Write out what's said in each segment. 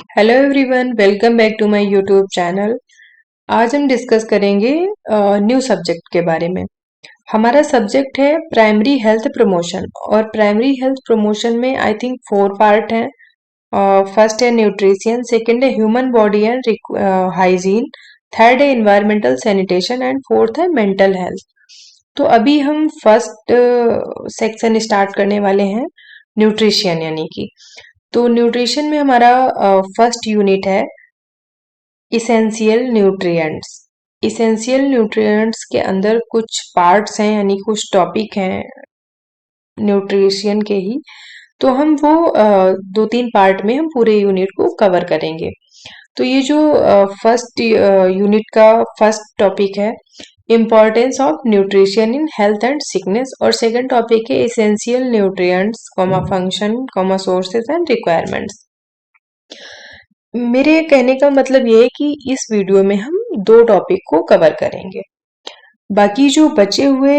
Hello everyone, welcome back to my YouTube channel. आज हम discuss करेंगे न्यू सब्जेक्ट के बारे में। हमारा सब्जेक्ट है प्राइमरी हेल्थ प्रमोशन और प्राइमरी हेल्थ प्रमोशन में आई थिंक 4 पार्ट हैं। फर्स्ट है न्यूट्रिशन, सेकंड है human body and hygiene, third है इन्वायरमेंटल सैनिटेशन एंड फोर्थ है मेंटल हेल्थ। तो अभी हम फर्स्ट सेक्शन स्टार्ट करने वाले हैं, न्यूट्रिशन यानी कि। तो न्यूट्रिशन में हमारा फर्स्ट यूनिट है इसेंशियल न्यूट्रिएंट्स। इसेंशियल न्यूट्रिएंट्स के अंदर कुछ पार्ट्स हैं यानी कुछ टॉपिक हैं न्यूट्रिशन के ही। तो हम वो 2-3 पार्ट में हम पूरे यूनिट को कवर करेंगे। तो ये जो फर्स्ट यूनिट का फर्स्ट टॉपिक है importance of nutrition in health and sickness, और सेकंड टॉपिक है essential nutrients comma function comma sources and requirements. मेरे कहने का मतलब ये है कि इस वीडियो में हम 2 टॉपिक को कवर करेंगे। बाकी जो बचे हुए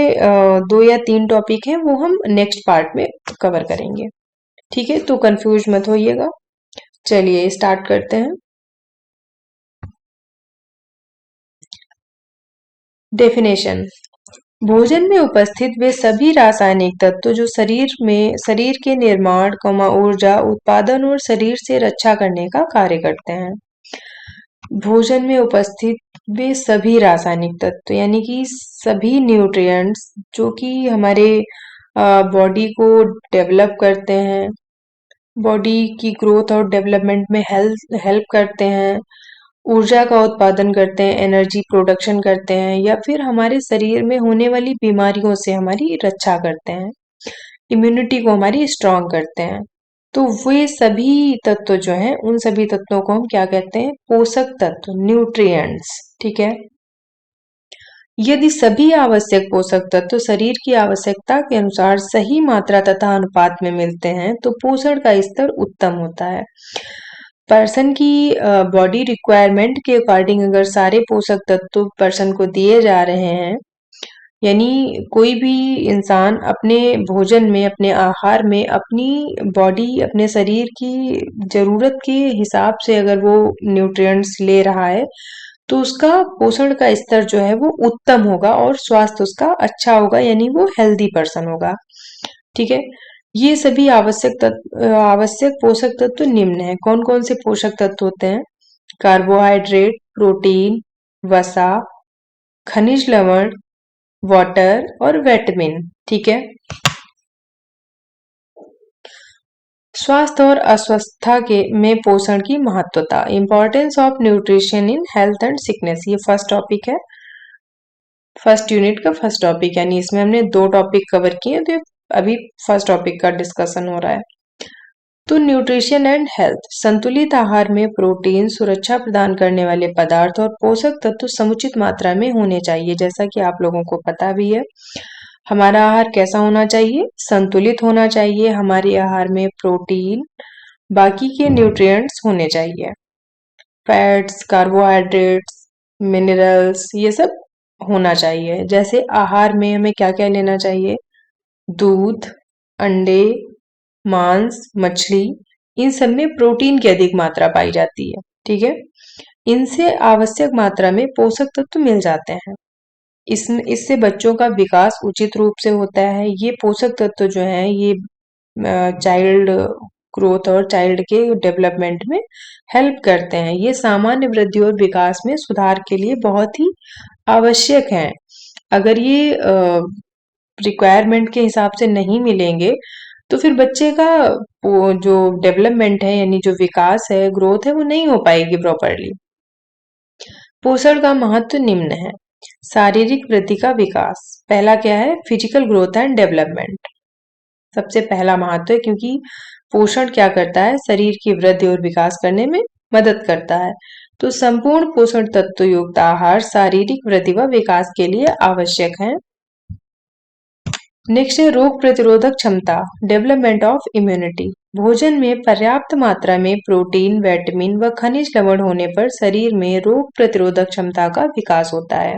2 या 3 टॉपिक हैं वो हम नेक्स्ट पार्ट में कवर करेंगे। ठीक है, तो कंफ्यूज मत होइएगा। चलिए स्टार्ट करते हैं। डेफिनेशन: भोजन में उपस्थित वे सभी रासायनिक तत्व जो शरीर के निर्माण, ऊर्जा उत्पादन और शरीर से रक्षा करने का कार्य करते हैं। भोजन में उपस्थित वे सभी रासायनिक तत्व यानी कि सभी न्यूट्रिएंट्स जो कि हमारे बॉडी को डेवलप करते हैं, बॉडी की ग्रोथ और डेवलपमेंट में हेल्प हेल्प करते हैं, ऊर्जा का उत्पादन करते हैं, एनर्जी प्रोडक्शन करते हैं, या फिर हमारे शरीर में होने वाली बीमारियों से हमारी रक्षा करते हैं, इम्यूनिटी को हमारी स्ट्रांग करते हैं। तो वे सभी तत्व जो हैं उन सभी तत्वों को हम क्या कहते हैं? पोषक तत्व, न्यूट्रिएंट्स। ठीक है। यदि सभी आवश्यक पोषक तत्व शरीर की आवश्यकता के अनुसार सही मात्रा तथा अनुपात में मिलते हैं तो पोषण का स्तर उत्तम होता है। पर्सन की बॉडी रिक्वायरमेंट के अकॉर्डिंग अगर सारे पोषक तत्व पर्सन को दिए जा रहे हैं, यानी कोई भी इंसान अपने भोजन में, अपने आहार में अपनी बॉडी, अपने शरीर की जरूरत के हिसाब से अगर वो न्यूट्रिएंट्स ले रहा है तो उसका पोषण का स्तर जो है वो उत्तम होगा और स्वास्थ्य उसका अच्छा होगा, यानी वो हेल्दी पर्सन होगा। ठीक है। ये सभी आवश्यक पोषक तत्व निम्न है। कौन कौन से पोषक तत्व होते हैं? कार्बोहाइड्रेट, प्रोटीन, वसा, खनिज लवण, वाटर और विटामिन। ठीक है। स्वास्थ्य और अस्वस्थता के में पोषण की महत्वता, importance of nutrition in health and sickness, ये फर्स्ट टॉपिक है, फर्स्ट यूनिट का फर्स्ट टॉपिक। यानी इसमें हमने 2 टॉपिक कवर किए, तो अभी फर्स्ट टॉपिक का डिस्कशन हो रहा है। तो न्यूट्रिशन एंड हेल्थ: संतुलित आहार में प्रोटीन, सुरक्षा प्रदान करने वाले पदार्थ और पोषक तत्व समुचित मात्रा में होने चाहिए। जैसा कि आप लोगों को पता भी है, हमारा आहार कैसा होना चाहिए? संतुलित होना चाहिए। हमारे आहार में प्रोटीन, बाकी के न्यूट्रिएंट्स होने चाहिए, फैट्स, कार्बोहाइड्रेट्स, मिनरल्स, ये सब होना चाहिए। जैसे आहार में हमें क्या क्या लेना चाहिए? दूध, अंडे, मांस, मछली, इन सब में प्रोटीन की अधिक मात्रा पाई जाती है। ठीक है। इनसे आवश्यक मात्रा में पोषक तत्व मिल जाते हैं। इससे बच्चों का विकास उचित रूप से होता है। ये पोषक तत्व जो हैं ये चाइल्ड ग्रोथ और चाइल्ड के डेवलपमेंट में हेल्प करते हैं। ये सामान्य वृद्धि और विकास में सुधार के लिए बहुत ही आवश्यक हैं। अगर ये रिक्वायरमेंट के हिसाब से नहीं मिलेंगे तो फिर बच्चे का वो जो डेवलपमेंट है यानी जो विकास है, ग्रोथ है, वो नहीं हो पाएगी प्रॉपरली। पोषण का महत्व निम्न है। शारीरिक वृद्धि का विकास, पहला क्या है? फिजिकल ग्रोथ एंड डेवलपमेंट सबसे पहला महत्व है, क्योंकि पोषण क्या करता है? शरीर की वृद्धि और विकास करने में मदद करता है। तो संपूर्ण पोषण तत्व युक्त आहार शारीरिक वृद्धि व विकास के लिए आवश्यक है। नेक्स्ट है रोग प्रतिरोधक क्षमता, डेवलपमेंट ऑफ इम्यूनिटी। भोजन में पर्याप्त मात्रा में प्रोटीन, विटामिन व खनिज लवण होने पर शरीर में रोग प्रतिरोधक क्षमता का विकास होता है।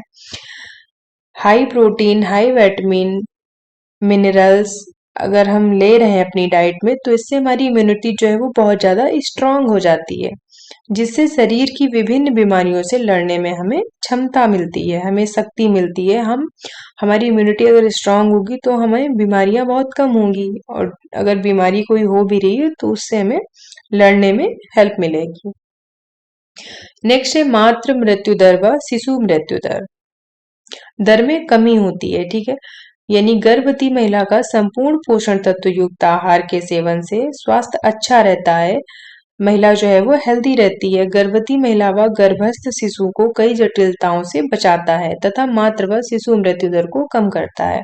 High protein, high vitamin, minerals अगर हम ले रहे हैं अपनी डाइट में तो इससे हमारी इम्यूनिटी जो है वो बहुत ज्यादा स्ट्रांग हो जाती है। जिससे शरीर की विभिन्न बीमारियों से लड़ने में हमें क्षमता मिलती है, हमें शक्ति मिलती है। हमारी इम्यूनिटी अगर स्ट्रांग होगी तो हमें बीमारियां बहुत कम होंगी, और अगर बीमारी कोई हो भी रही है तो उससे हमें लड़ने में हेल्प मिलेगी। नेक्स्ट है मातृ मृत्यु दर व शिशु मृत्यु दर। दर में कमी होती है, ठीक है। यानी गर्भवती महिला का संपूर्ण पोषण तत्व युक्त आहार के सेवन से स्वास्थ्य अच्छा रहता है, महिला जो है वो हेल्दी रहती है। गर्भवती महिला व गर्भस्थ शिशु को कई जटिलताओं से बचाता है तथा मातृ व शिशु मृत्यु दर को कम करता है।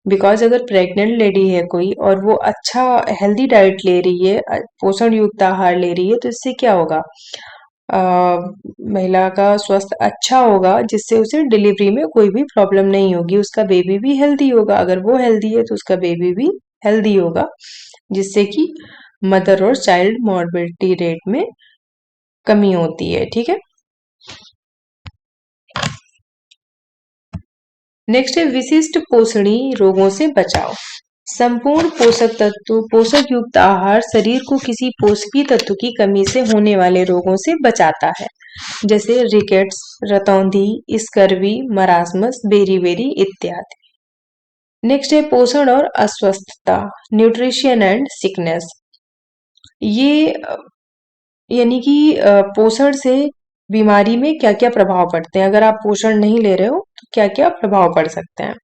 बिकॉज अगर प्रेग्नेंट लेडी है कोई और वो अच्छा हेल्दी डाइट ले रही है, पोषण युक्त आहार ले रही है, तो इससे क्या होगा, अ, महिला का स्वास्थ्य अच्छा होगा, जिससे उसे डिलीवरी में कोई भी प्रॉब्लम नहीं होगी, उसका बेबी भी हेल्दी होगा। अगर वो हेल्दी है तो उसका बेबी भी हेल्दी होगा, जिससे कि मदर और चाइल्ड मॉर्बिडिटी रेट में कमी होती है, ठीक है। नेक्स्ट है विशिष्ट पोषणी रोगों से बचाव। संपूर्ण पोषक तत्व पोषक युक्त आहार शरीर को किसी पोषकीय तत्व की कमी से होने वाले रोगों से बचाता है, जैसे रिकेट्स, रतौंधी, स्कर्वी, मरासमस, बेरी इत्यादि। नेक्स्ट है पोषण और अस्वस्थता, न्यूट्रिशन एंड सिकनेस। ये यानी कि पोषण से बीमारी में क्या क्या प्रभाव पड़ते हैं, अगर आप पोषण नहीं ले रहे हो तो क्या क्या प्रभाव पड़ सकते हैं।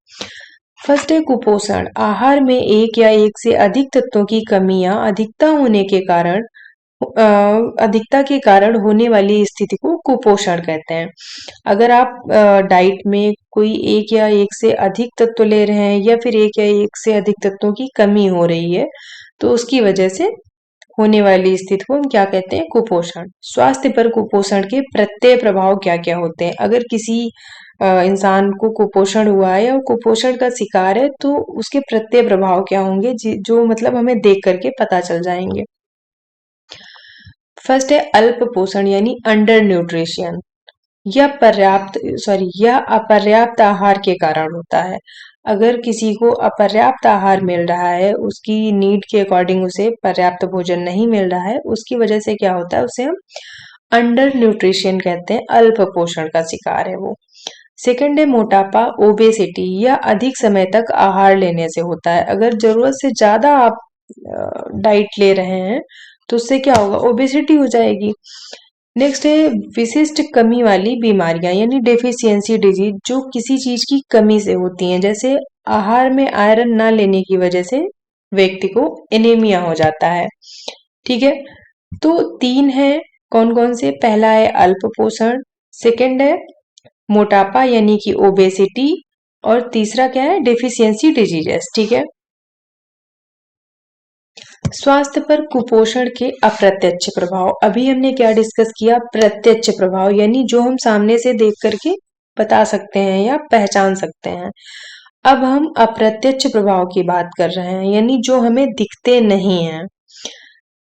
फर्स्ट है कुपोषण। आहार में एक या एक से अधिक तत्वों की कमी या अधिकता के कारण होने वाली स्थिति को कुपोषण कहते हैं। अगर आप डाइट में कोई एक या एक से अधिक तत्व ले रहे हैं या फिर एक या एक से अधिक तत्वों की कमी हो रही है, तो उसकी वजह से होने वाली स्थिति को हम क्या कहते हैं, कुपोषण। स्वास्थ्य पर कुपोषण के प्रत्यय प्रभाव क्या क्या होते हैं। अगर किसी इंसान को कुपोषण हुआ है या कुपोषण का शिकार है, तो उसके प्रत्यय प्रभाव क्या होंगे, जो मतलब हमें देख करके पता चल जाएंगे। फर्स्ट है अल्प पोषण यानी अंडर न्यूट्रिशन। यह अपर्याप्त आहार के कारण होता है। अगर किसी को अपर्याप्त आहार मिल रहा है, उसकी नीड के अकॉर्डिंग उसे पर्याप्त भोजन नहीं मिल रहा है, उसकी वजह से क्या होता है, उसे हम अंडर न्यूट्रिशन कहते हैं, अल्प पोषण का शिकार है वो। सेकंड है मोटापा, ओबेसिटी। यह अधिक समय तक आहार लेने से होता है। अगर जरूरत से ज्यादा आप डाइट ले रहे हैं तो उससे क्या होगा, ओबेसिटी हो जाएगी। नेक्स्ट है विशिष्ट कमी वाली बीमारियां यानी डेफिशिएंसी डिजीज, जो किसी चीज की कमी से होती हैं। जैसे आहार में आयरन ना लेने की वजह से व्यक्ति को एनीमिया हो जाता है, ठीक है। तो तीन है, कौन कौन से, पहला है अल्प पोषण, सेकंड है मोटापा यानी कि ओबेसिटी, और तीसरा क्या है, डेफिशिएंसी डिजीजेस, ठीक है। स्वास्थ्य पर कुपोषण के अप्रत्यक्ष प्रभाव। अभी हमने क्या डिस्कस किया, प्रत्यक्ष प्रभाव यानी जो हम सामने से देख करके बता सकते हैं या पहचान सकते हैं। अब हम अप्रत्यक्ष प्रभाव की बात कर रहे हैं, यानी जो हमें दिखते नहीं हैं।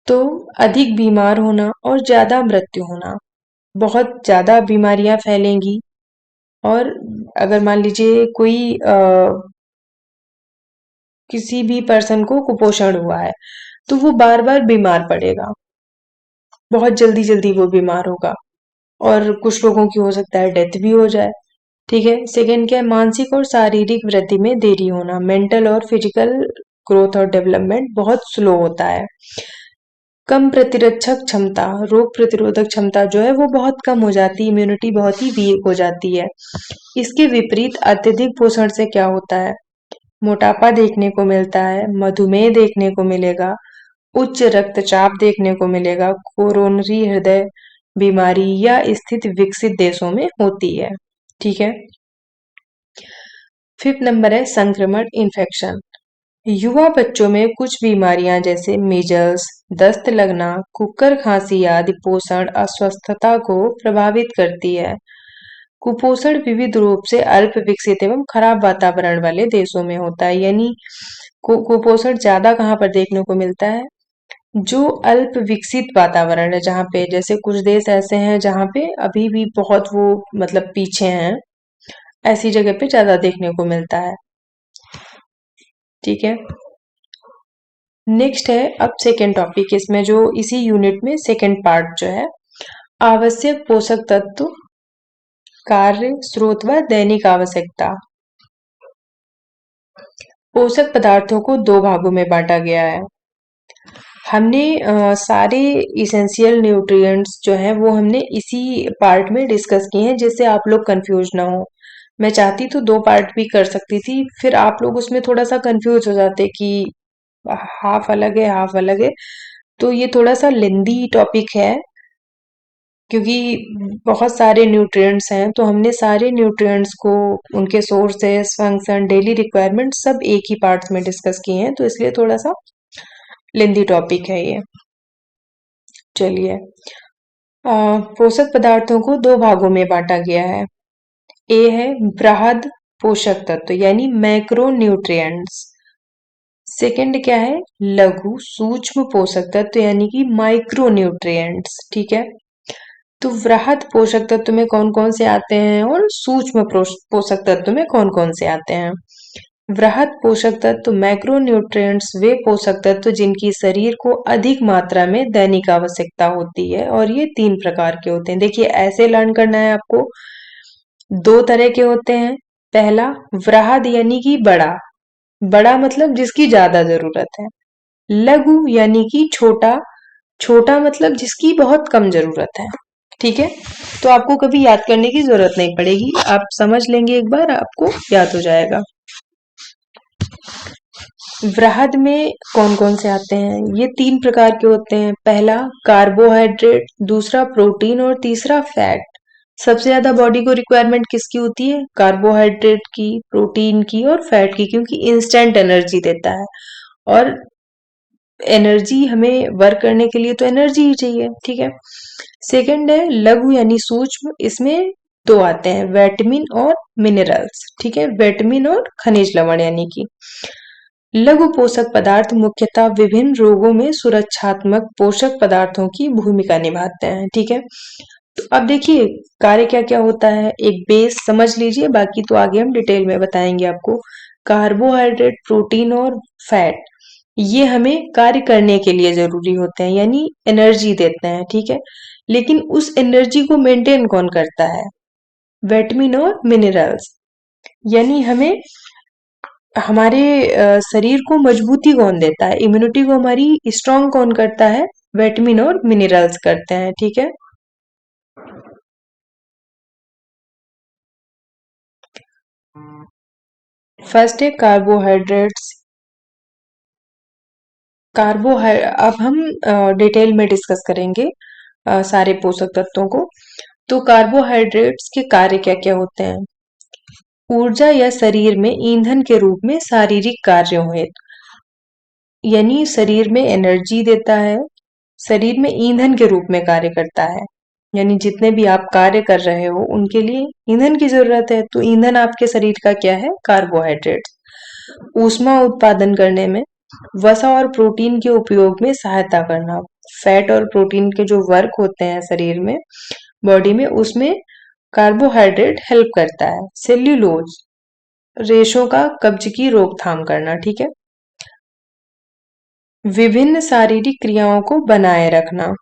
तो अधिक बीमार होना और ज्यादा मृत्यु होना, बहुत ज्यादा बीमारियां फैलेंगी। और अगर मान लीजिए कोई किसी भी पर्सन को कुपोषण हुआ है, तो वो बार बार बीमार पड़ेगा, बहुत जल्दी जल्दी वो बीमार होगा, और कुछ लोगों की हो सकता है डेथ भी हो जाए, ठीक है। सेकेंड क्या है, मानसिक और शारीरिक वृद्धि में देरी होना, मेंटल और फिजिकल ग्रोथ और डेवलपमेंट बहुत स्लो होता है। कम प्रतिरक्षक क्षमता, रोग प्रतिरोधक क्षमता जो है वो बहुत कम हो जाती है, इम्यूनिटी बहुत ही वीक हो जाती है। इसके विपरीत अत्यधिक पोषण से क्या होता है, मोटापा देखने को मिलता है, मधुमेह देखने को मिलेगा, उच्च रक्तचाप देखने को मिलेगा, कोरोनरी हृदय बीमारी या स्थिति विकसित देशों में होती है, ठीक है। फिफ्थ नंबर है संक्रमण, इन्फेक्शन। युवा बच्चों में कुछ बीमारियां जैसे मीजल्स, दस्त लगना, कुक्कर खांसी आदि पोषण अस्वस्थता को प्रभावित करती है। कुपोषण विविध रूप से अल्प विकसित एवं खराब वातावरण वाले देशों में होता है। यानी कुपोषण ज्यादा कहाँ पर देखने को मिलता है, जो अल्प विकसित वातावरण है, जहाँ पे, जैसे कुछ देश ऐसे हैं जहाँ पे अभी भी बहुत वो मतलब पीछे हैं, ऐसी जगह पे ज्यादा देखने को मिलता है, ठीक है। नेक्स्ट है अब सेकेंड टॉपिक, इसमें जो इसी यूनिट में सेकेंड पार्ट जो है, आवश्यक पोषक तत्व, कार्य, स्रोत व दैनिक आवश्यकता। पोषक पदार्थों को दो भागों में बांटा गया है। हमने सारे इसेंशियल न्यूट्रिएंट्स जो हैं वो हमने इसी पार्ट में डिस्कस किए हैं, जिससे आप लोग कंफ्यूज ना हो। मैं चाहती तो दो पार्ट भी कर सकती थी, फिर आप लोग उसमें थोड़ा सा कंफ्यूज हो जाते कि हाफ अलग है हाफ अलग है, तो ये थोड़ा सा लेंदी टॉपिक है क्योंकि बहुत सारे न्यूट्रिएंट्स हैं, तो हमने सारे न्यूट्रिएंट्स को, उनके सोर्सेस, फंक्शन, डेली रिक्वायरमेंट सब एक ही पार्ट्स में डिस्कस किए हैं, तो इसलिए थोड़ा सा लेंदी टॉपिक है ये। चलिए, पोषक पदार्थों को दो भागों में बांटा गया है। ए है बृहद पोषक तत्व यानी मैक्रो न्यूट्रिएंट्स। सेकंड क्या है, लघु सूक्ष्म पोषक तत्व यानी कि माइक्रो न्यूट्रिएंट्स। ठीक है, तो वृहद पोषक तत्व में कौन कौन से आते हैं और सूक्ष्म पोषक तत्व में कौन कौन से आते हैं। वृहद पोषक तत्व मैक्रो न्यूट्रिएंट्स वे पोषक तत्व जिनकी शरीर को अधिक मात्रा में दैनिक आवश्यकता होती है, और ये तीन प्रकार के होते हैं। देखिए ऐसे लर्न करना है आपको, दो तरह के होते हैं। पहला वृहद यानी कि बड़ा, बड़ा मतलब जिसकी ज्यादा जरूरत है। लघु यानी कि छोटा, छोटा मतलब जिसकी बहुत कम जरूरत है। ठीक है, तो आपको कभी याद करने की जरूरत नहीं पड़ेगी, आप समझ लेंगे एक बार आपको याद हो जाएगा। वृहद में कौन कौन से आते हैं, ये तीन प्रकार के होते हैं। पहला कार्बोहाइड्रेट, दूसरा प्रोटीन और तीसरा फैट। सबसे ज्यादा बॉडी को रिक्वायरमेंट किसकी होती है, कार्बोहाइड्रेट की, प्रोटीन की और फैट की, क्योंकि इंस्टेंट एनर्जी देता है, और एनर्जी हमें वर्क करने के लिए तो एनर्जी ही चाहिए। ठीक है, सेकंड है लघु यानी सूक्ष्म, इसमें दो आते हैं, विटामिन और मिनरल्स। ठीक है, विटामिन और खनिज लवण यानी कि। लघु पोषक पदार्थ मुख्यतः विभिन्न रोगों में सुरक्षात्मक पोषक पदार्थों की भूमिका निभाते हैं। ठीक है, तो अब देखिए कार्य क्या क्या होता है, एक बेस समझ लीजिए, बाकी तो आगे हम डिटेल में बताएंगे आपको। कार्बोहाइड्रेट, प्रोटीन और फैट ये हमें कार्य करने के लिए जरूरी होते हैं, यानी एनर्जी देते हैं। ठीक है, लेकिन उस एनर्जी को मेंटेन कौन करता है, विटामिन और मिनरल्स। यानी हमें हमारे शरीर को मजबूती कौन देता है, इम्यूनिटी को हमारी स्ट्रांग कौन करता है, विटामिन और मिनरल्स करते हैं। ठीक है, फर्स्ट है कार्बोहाइड्रेट्स। अब हम डिटेल में डिस्कस करेंगे सारे पोषक तत्वों को। तो कार्बोहाइड्रेट्स के कार्य क्या क्या होते हैं, ऊर्जा या शरीर में ईंधन के रूप में शारीरिक कार्यों हेतु, यानी शरीर में एनर्जी देता है, शरीर में ईंधन के रूप में कार्य करता है, यानी जितने भी आप कार्य कर रहे हो उनके लिए ईंधन की जरूरत है, तो ईंधन आपके शरीर का क्या है, कार्बोहाइड्रेट। ऊष्मा उत्पादन करने में, वसा और प्रोटीन के उपयोग में सहायता करना, फैट और प्रोटीन के जो वर्क होते हैं शरीर में, बॉडी में, उसमें कार्बोहाइड्रेट हेल्प करता है। सेल्यूलोज, रेशों का कब्ज की रोकथाम करना। ठीक है, विभिन्न शारीरिक क्रियाओं को बनाए रखना,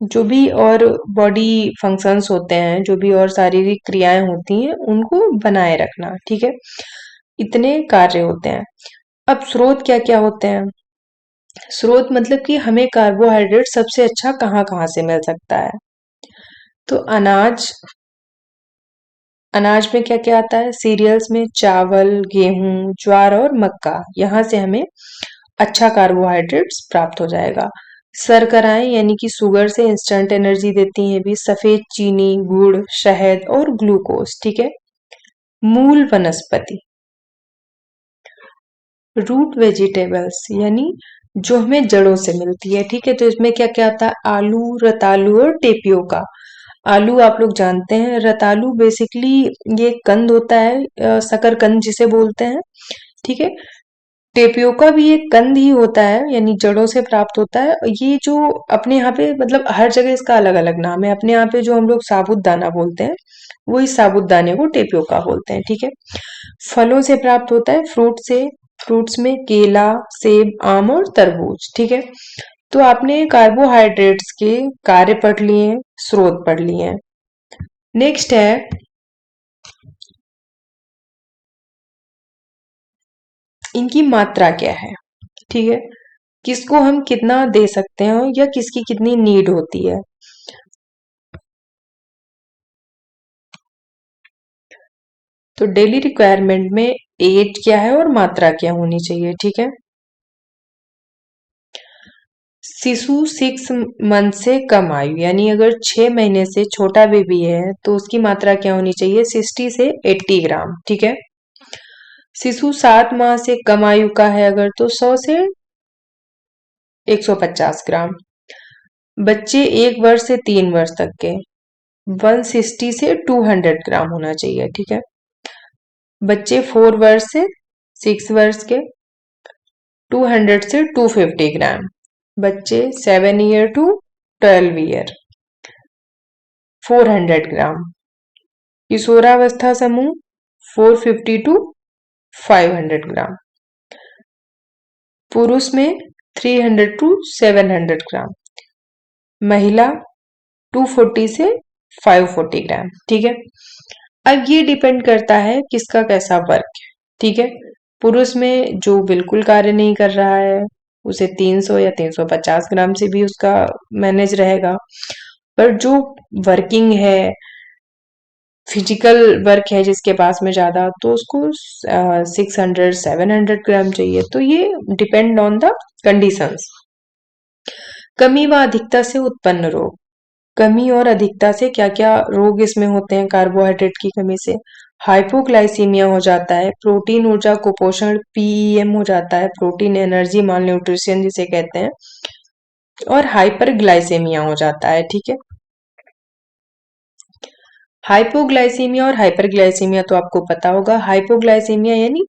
जो भी और बॉडी फंक्शंस होते हैं, जो भी और शारीरिक क्रियाएं होती हैं उनको बनाए रखना। ठीक है, इतने कार्य होते हैं। अब स्रोत क्या क्या होते हैं, स्रोत मतलब कि हमें कार्बोहाइड्रेट सबसे अच्छा कहाँ कहाँ से मिल सकता है। तो अनाज, अनाज में क्या क्या आता है, सीरियल्स में चावल, गेहूं, ज्वार और मक्का, यहाँ से हमें अच्छा कार्बोहाइड्रेट्स प्राप्त हो जाएगा। शर्कराएं यानी कि शुगर से इंस्टेंट एनर्जी देती हैं भी, सफेद चीनी, गुड़, शहद और ग्लूकोज। ठीक है, मूल वनस्पति, रूट वेजिटेबल्स यानी जो हमें जड़ों से मिलती है। ठीक है, तो इसमें क्या क्या आता है, आलू, रतालू और टेपियोका। आलू आप लोग जानते हैं, रतालू बेसिकली ये कंद होता है, शकरकंद जिसे बोलते हैं। ठीक है, टेपियोका भी एक कंद ही होता है, यानी जड़ों से प्राप्त होता है। ये जो अपने यहाँ पे मतलब हर जगह इसका अलग अलग नाम है, अपने यहाँ पे जो हम लोग साबुत दाना बोलते हैं वो इस साबुत दाने को टेपियोका बोलते हैं। ठीक है, फलों से प्राप्त होता है, फ्रूट से, फ्रूट्स में केला, सेब, आम और तरबूज। ठीक है, तो आपने कार्बोहाइड्रेट्स के कार्य पढ़ लिए हैं, स्रोत पढ़ लिए हैं। नेक्स्ट है इनकी मात्रा क्या है। ठीक है, किसको हम कितना दे सकते हैं या किसकी कितनी नीड होती है। तो डेली रिक्वायरमेंट में एज क्या है और मात्रा क्या होनी चाहिए। ठीक है, शिशु 6 मंथ से कम आयु यानी अगर 6 महीने से छोटा बेबी है तो उसकी मात्रा क्या होनी चाहिए, 60 से 80 ग्राम। ठीक है, शिशु 7 माह से कम आयु का है अगर तो 100 से 150 ग्राम। बच्चे 1 वर्ष से 3 वर्ष तक के 160 से 200 ग्राम होना चाहिए। ठीक है, बच्चे 4 वर्ष से 6 वर्ष के 200 से 250 ग्राम। बच्चे 7 ईयर टू 12 ईयर 400 ग्राम। किशोरावस्था समूह 450 टू 500 ग्राम। पुरुष में 300 टू 700 ग्राम। महिला 240 से 540 ग्राम। ठीक है, अब ये डिपेंड करता है किसका कैसा वर्क है। ठीक है, पुरुष में जो बिल्कुल कार्य नहीं कर रहा है उसे 300 या 350 ग्राम से भी उसका मैनेज रहेगा, पर जो वर्किंग है, फिजिकल वर्क है जिसके पास में ज्यादा, तो उसको 600 700 ग्राम चाहिए। तो ये डिपेंड ऑन द कंडीशंस। कमी व अधिकता से उत्पन्न रोग। कमी और अधिकता से क्या क्या रोग इसमें होते हैं कार्बोहाइड्रेट की कमी से। हाइपोग्लाइसीमिया हो जाता है, प्रोटीन ऊर्जा कुपोषण पीईएम हो जाता है, प्रोटीन एनर्जी माल न्यूट्रिशन जिसे कहते हैं, और हाइपरग्लाइसेमिया हो जाता है। ठीक है, हाइपोग्लाइसीमिया और हाइपरग्लाइसीमिया तो आपको पता होगा। हाइपोग्लाइसीमिया यानी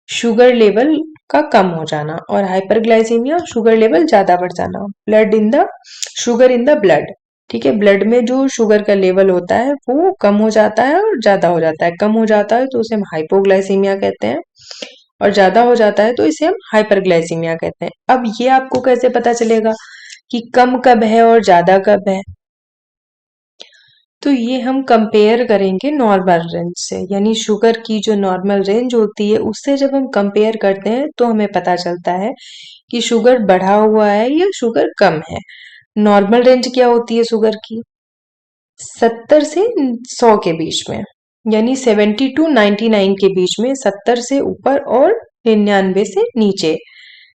शुगर लेवल का कम हो जाना और हाइपरग्लाइसीमिया शुगर लेवल ज्यादा बढ़ जाना, blood in the sugar in the blood. ठीक है, ब्लड में जो शुगर का लेवल होता है वो कम हो जाता है और ज्यादा हो जाता है। कम हो जाता है तो उसे हम हाइपोग्लाइसीमिया कहते हैं और ज्यादा हो जाता है तो इसे हम हाइपरग्लाइसीमिया कहते हैं। अब ये आपको कैसे पता चलेगा कि कम कब है और ज्यादा कब है। तो ये हम कंपेयर करेंगे नॉर्मल रेंज से, यानी शुगर की जो नॉर्मल रेंज होती है उससे जब हम कंपेयर करते हैं तो हमें पता चलता है कि शुगर बढ़ा हुआ है या शुगर कम है। नॉर्मल रेंज क्या होती है शुगर की, 70 से 100 के बीच में, यानी 70 to 99 के बीच में, 70 से ऊपर और 99 से नीचे।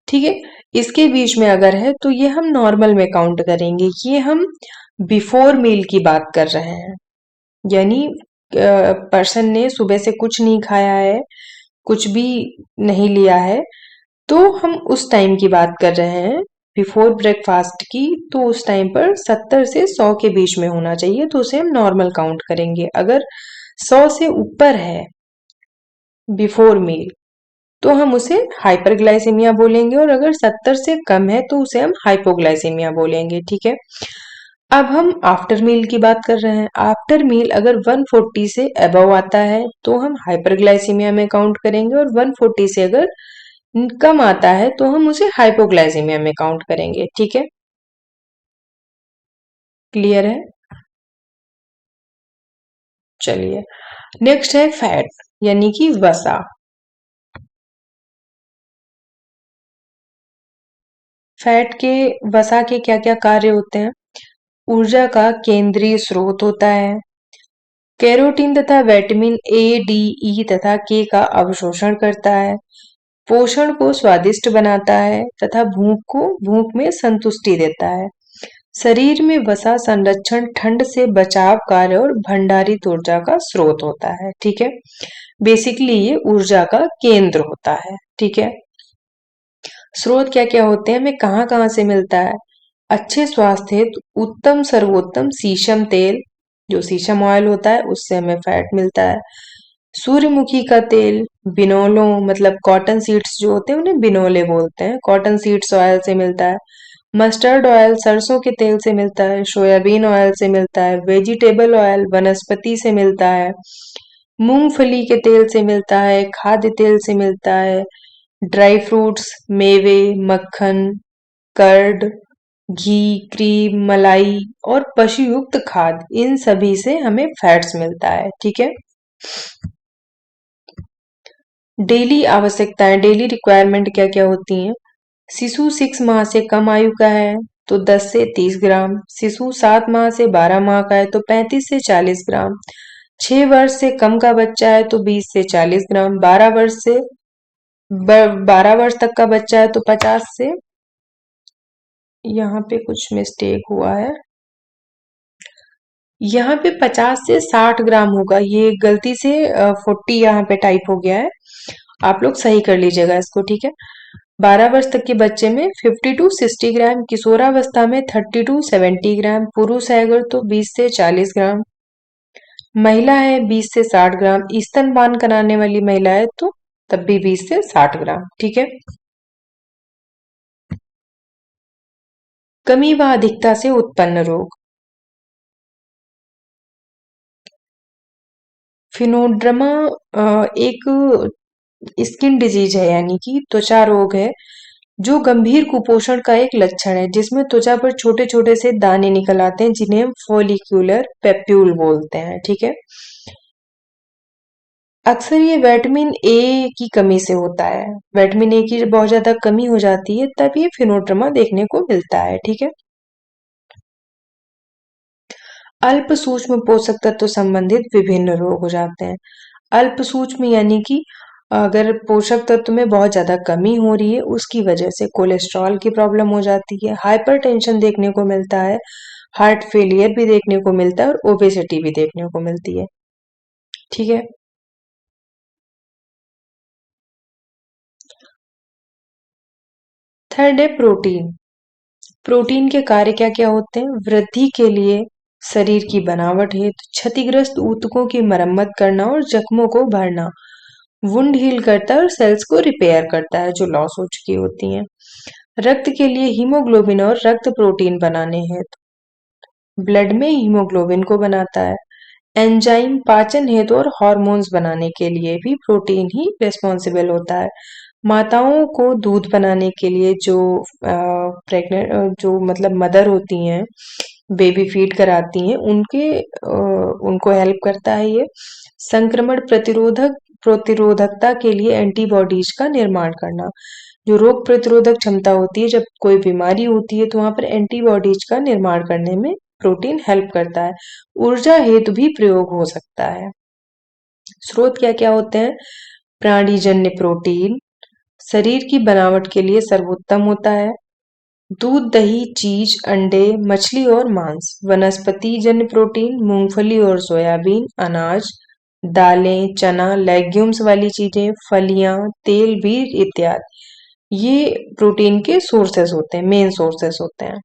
ठीक है, इसके बीच में अगर है तो ये हम नॉर्मल में काउंट करेंगे। ये हम बिफोर मील की बात कर रहे हैं, यानी पर्सन ने सुबह से कुछ नहीं खाया है, कुछ भी नहीं लिया है, तो हम उस टाइम की बात कर रहे हैं बिफोर ब्रेकफास्ट की। तो उस टाइम पर 70 से 100 के बीच में होना चाहिए, तो उसे हम नॉर्मल काउंट करेंगे। अगर 100 से ऊपर है बिफोर मील तो हम उसे हाइपरग्लाइसेमिया बोलेंगे, और अगर 70 से कम है तो उसे हम हाइपोग्लाइसेमिया बोलेंगे। ठीक है, अब हम आफ्टर मील की बात कर रहे हैं। आफ्टर मील अगर 140 से अबव आता है तो हम हाइपरग्लाइसीमिया में काउंट करेंगे, और 140 से अगर कम आता है तो हम उसे हाइपोग्लाइसीमिया में काउंट करेंगे। ठीक है, क्लियर है। चलिए, नेक्स्ट है फैट यानी कि वसा। फैट के वसा के क्या क्या कार्य होते हैं। ऊर्जा का केंद्रीय स्रोत होता है, कैरोटीन तथा विटामिन ए डी ई तथा के का अवशोषण करता है, पोषण को स्वादिष्ट बनाता है तथा भूख में संतुष्टि देता है। शरीर में वसा संरक्षण, ठंड से बचाव कार्य और भंडारित ऊर्जा का स्रोत होता है। ठीक है, बेसिकली ये ऊर्जा का केंद्र होता है। ठीक है, स्रोत क्या क्या होते हैं, हमें कहाँ कहाँ से मिलता है। अच्छे स्वास्थ्य हेतु उत्तम सर्वोत्तम शीशम तेल, जो शीशम ऑयल होता है उससे हमें फैट मिलता है। सूर्यमुखी का तेल, बिनोलो मतलब कॉटन सीड्स जो होते हैं उन्हें बिनोले बोलते हैं, कॉटन सीड्स ऑयल से मिलता है। मस्टर्ड ऑयल सरसों के तेल से मिलता है, सोयाबीन ऑयल से मिलता है, वेजिटेबल ऑयल वनस्पति से मिलता है, मूंगफली के तेल से मिलता है, खाद्य तेल से मिलता है, ड्राई फ्रूट्स, मेवे, मक्खन, कर्ड, घी, क्रीम, मलाई और पशु युक्त खाद्य, इन सभी से हमें फैट्स मिलता है। ठीक है। डेली आवश्यकताएं, डेली रिक्वायरमेंट क्या क्या होती हैं? शिशु 6 माह से कम आयु का है तो 10 से 30 ग्राम, शिशु 7 माह से 12 माह का है तो 35 से 40 ग्राम, 6 वर्ष से कम का बच्चा है तो 20 से 40 ग्राम, 12 वर्ष तक का बच्चा है तो 50 से, यहाँ पे कुछ मिस्टेक हुआ है, यहाँ पे 50 से 60 ग्राम होगा, ये गलती से 40 यहाँ पे टाइप हो गया है, आप लोग सही कर लीजिएगा इसको। ठीक है। 12 वर्ष तक के बच्चे में 50 टू 60 ग्राम, किशोरावस्था में 30 टू 70 ग्राम, पुरुष है अगर तो 20 से 40 ग्राम, महिला है 20 से 60 ग्राम, स्तनपान कराने वाली महिला है तो तब भी 20 से 60 ग्राम। ठीक है। कमी व अधिकता से उत्पन्न रोग, फिनोड्रमा एक स्किन डिजीज है, यानी कि त्वचा रोग है जो गंभीर कुपोषण का एक लक्षण है, जिसमें त्वचा पर छोटे छोटे से दाने निकल आते हैं जिन्हें हम फॉलिक्यूलर पेप्यूल बोलते हैं। ठीक है। अक्सर ये विटामिन ए की कमी से होता है, विटामिन ए की बहुत ज्यादा कमी हो जाती है तब ये फिनोट्रमा देखने को मिलता है। ठीक है। अल्प सूक्ष्म पोषक तत्व संबंधित विभिन्न रोग हो जाते हैं। अल्प सूक्ष्म यानी कि अगर पोषक तत्व में बहुत ज्यादा कमी हो रही है उसकी वजह से कोलेस्ट्रॉल की प्रॉब्लम हो जाती है, हाइपरटेंशन देखने को मिलता है, हार्ट फेलियर भी देखने को मिलता है और ओबेसिटी भी देखने को मिलती है। ठीक है। थर्ड है प्रोटीन। प्रोटीन के कार्य क्या क्या होते हैं? वृद्धि के लिए, शरीर की बनावट हेतु, क्षतिग्रस्त ऊतकों की मरम्मत करना और जख्मों को भरना, वुंड हील करता है और सेल्स को रिपेयर करता है जो लॉस हो चुकी होती हैं। रक्त के लिए हीमोग्लोबिन और रक्त प्रोटीन बनाने हेतु, ब्लड में हीमोग्लोबिन को बनाता है। एंजाइम पाचन हेतु और हार्मोन्स बनाने के लिए भी प्रोटीन ही रिस्पॉन्सिबल होता है। माताओं को दूध बनाने के लिए जो प्रेग्नेंट जो मतलब मदर होती हैं, बेबी फीड कराती हैं, उनको हेल्प करता है ये। संक्रमण प्रतिरोधकता के लिए एंटीबॉडीज का निर्माण करना, जो रोग प्रतिरोधक क्षमता होती है, जब कोई बीमारी होती है तो वहां पर एंटीबॉडीज का निर्माण करने में प्रोटीन हेल्प करता है। ऊर्जा हेतु भी प्रयोग हो सकता है। स्रोत क्या क्या होते हैं? प्राणीजन्य प्रोटीन शरीर की बनावट के लिए सर्वोत्तम होता है। दूध, दही, चीज, अंडे, मछली और मांस। वनस्पति जन्य प्रोटीन मूंगफली और सोयाबीन, अनाज, दालें, चना, लेग्यूम्स वाली चीजें, फलियां, तेल बीज इत्यादि, ये प्रोटीन के सोर्सेस होते हैं, मेन सोर्सेस होते हैं।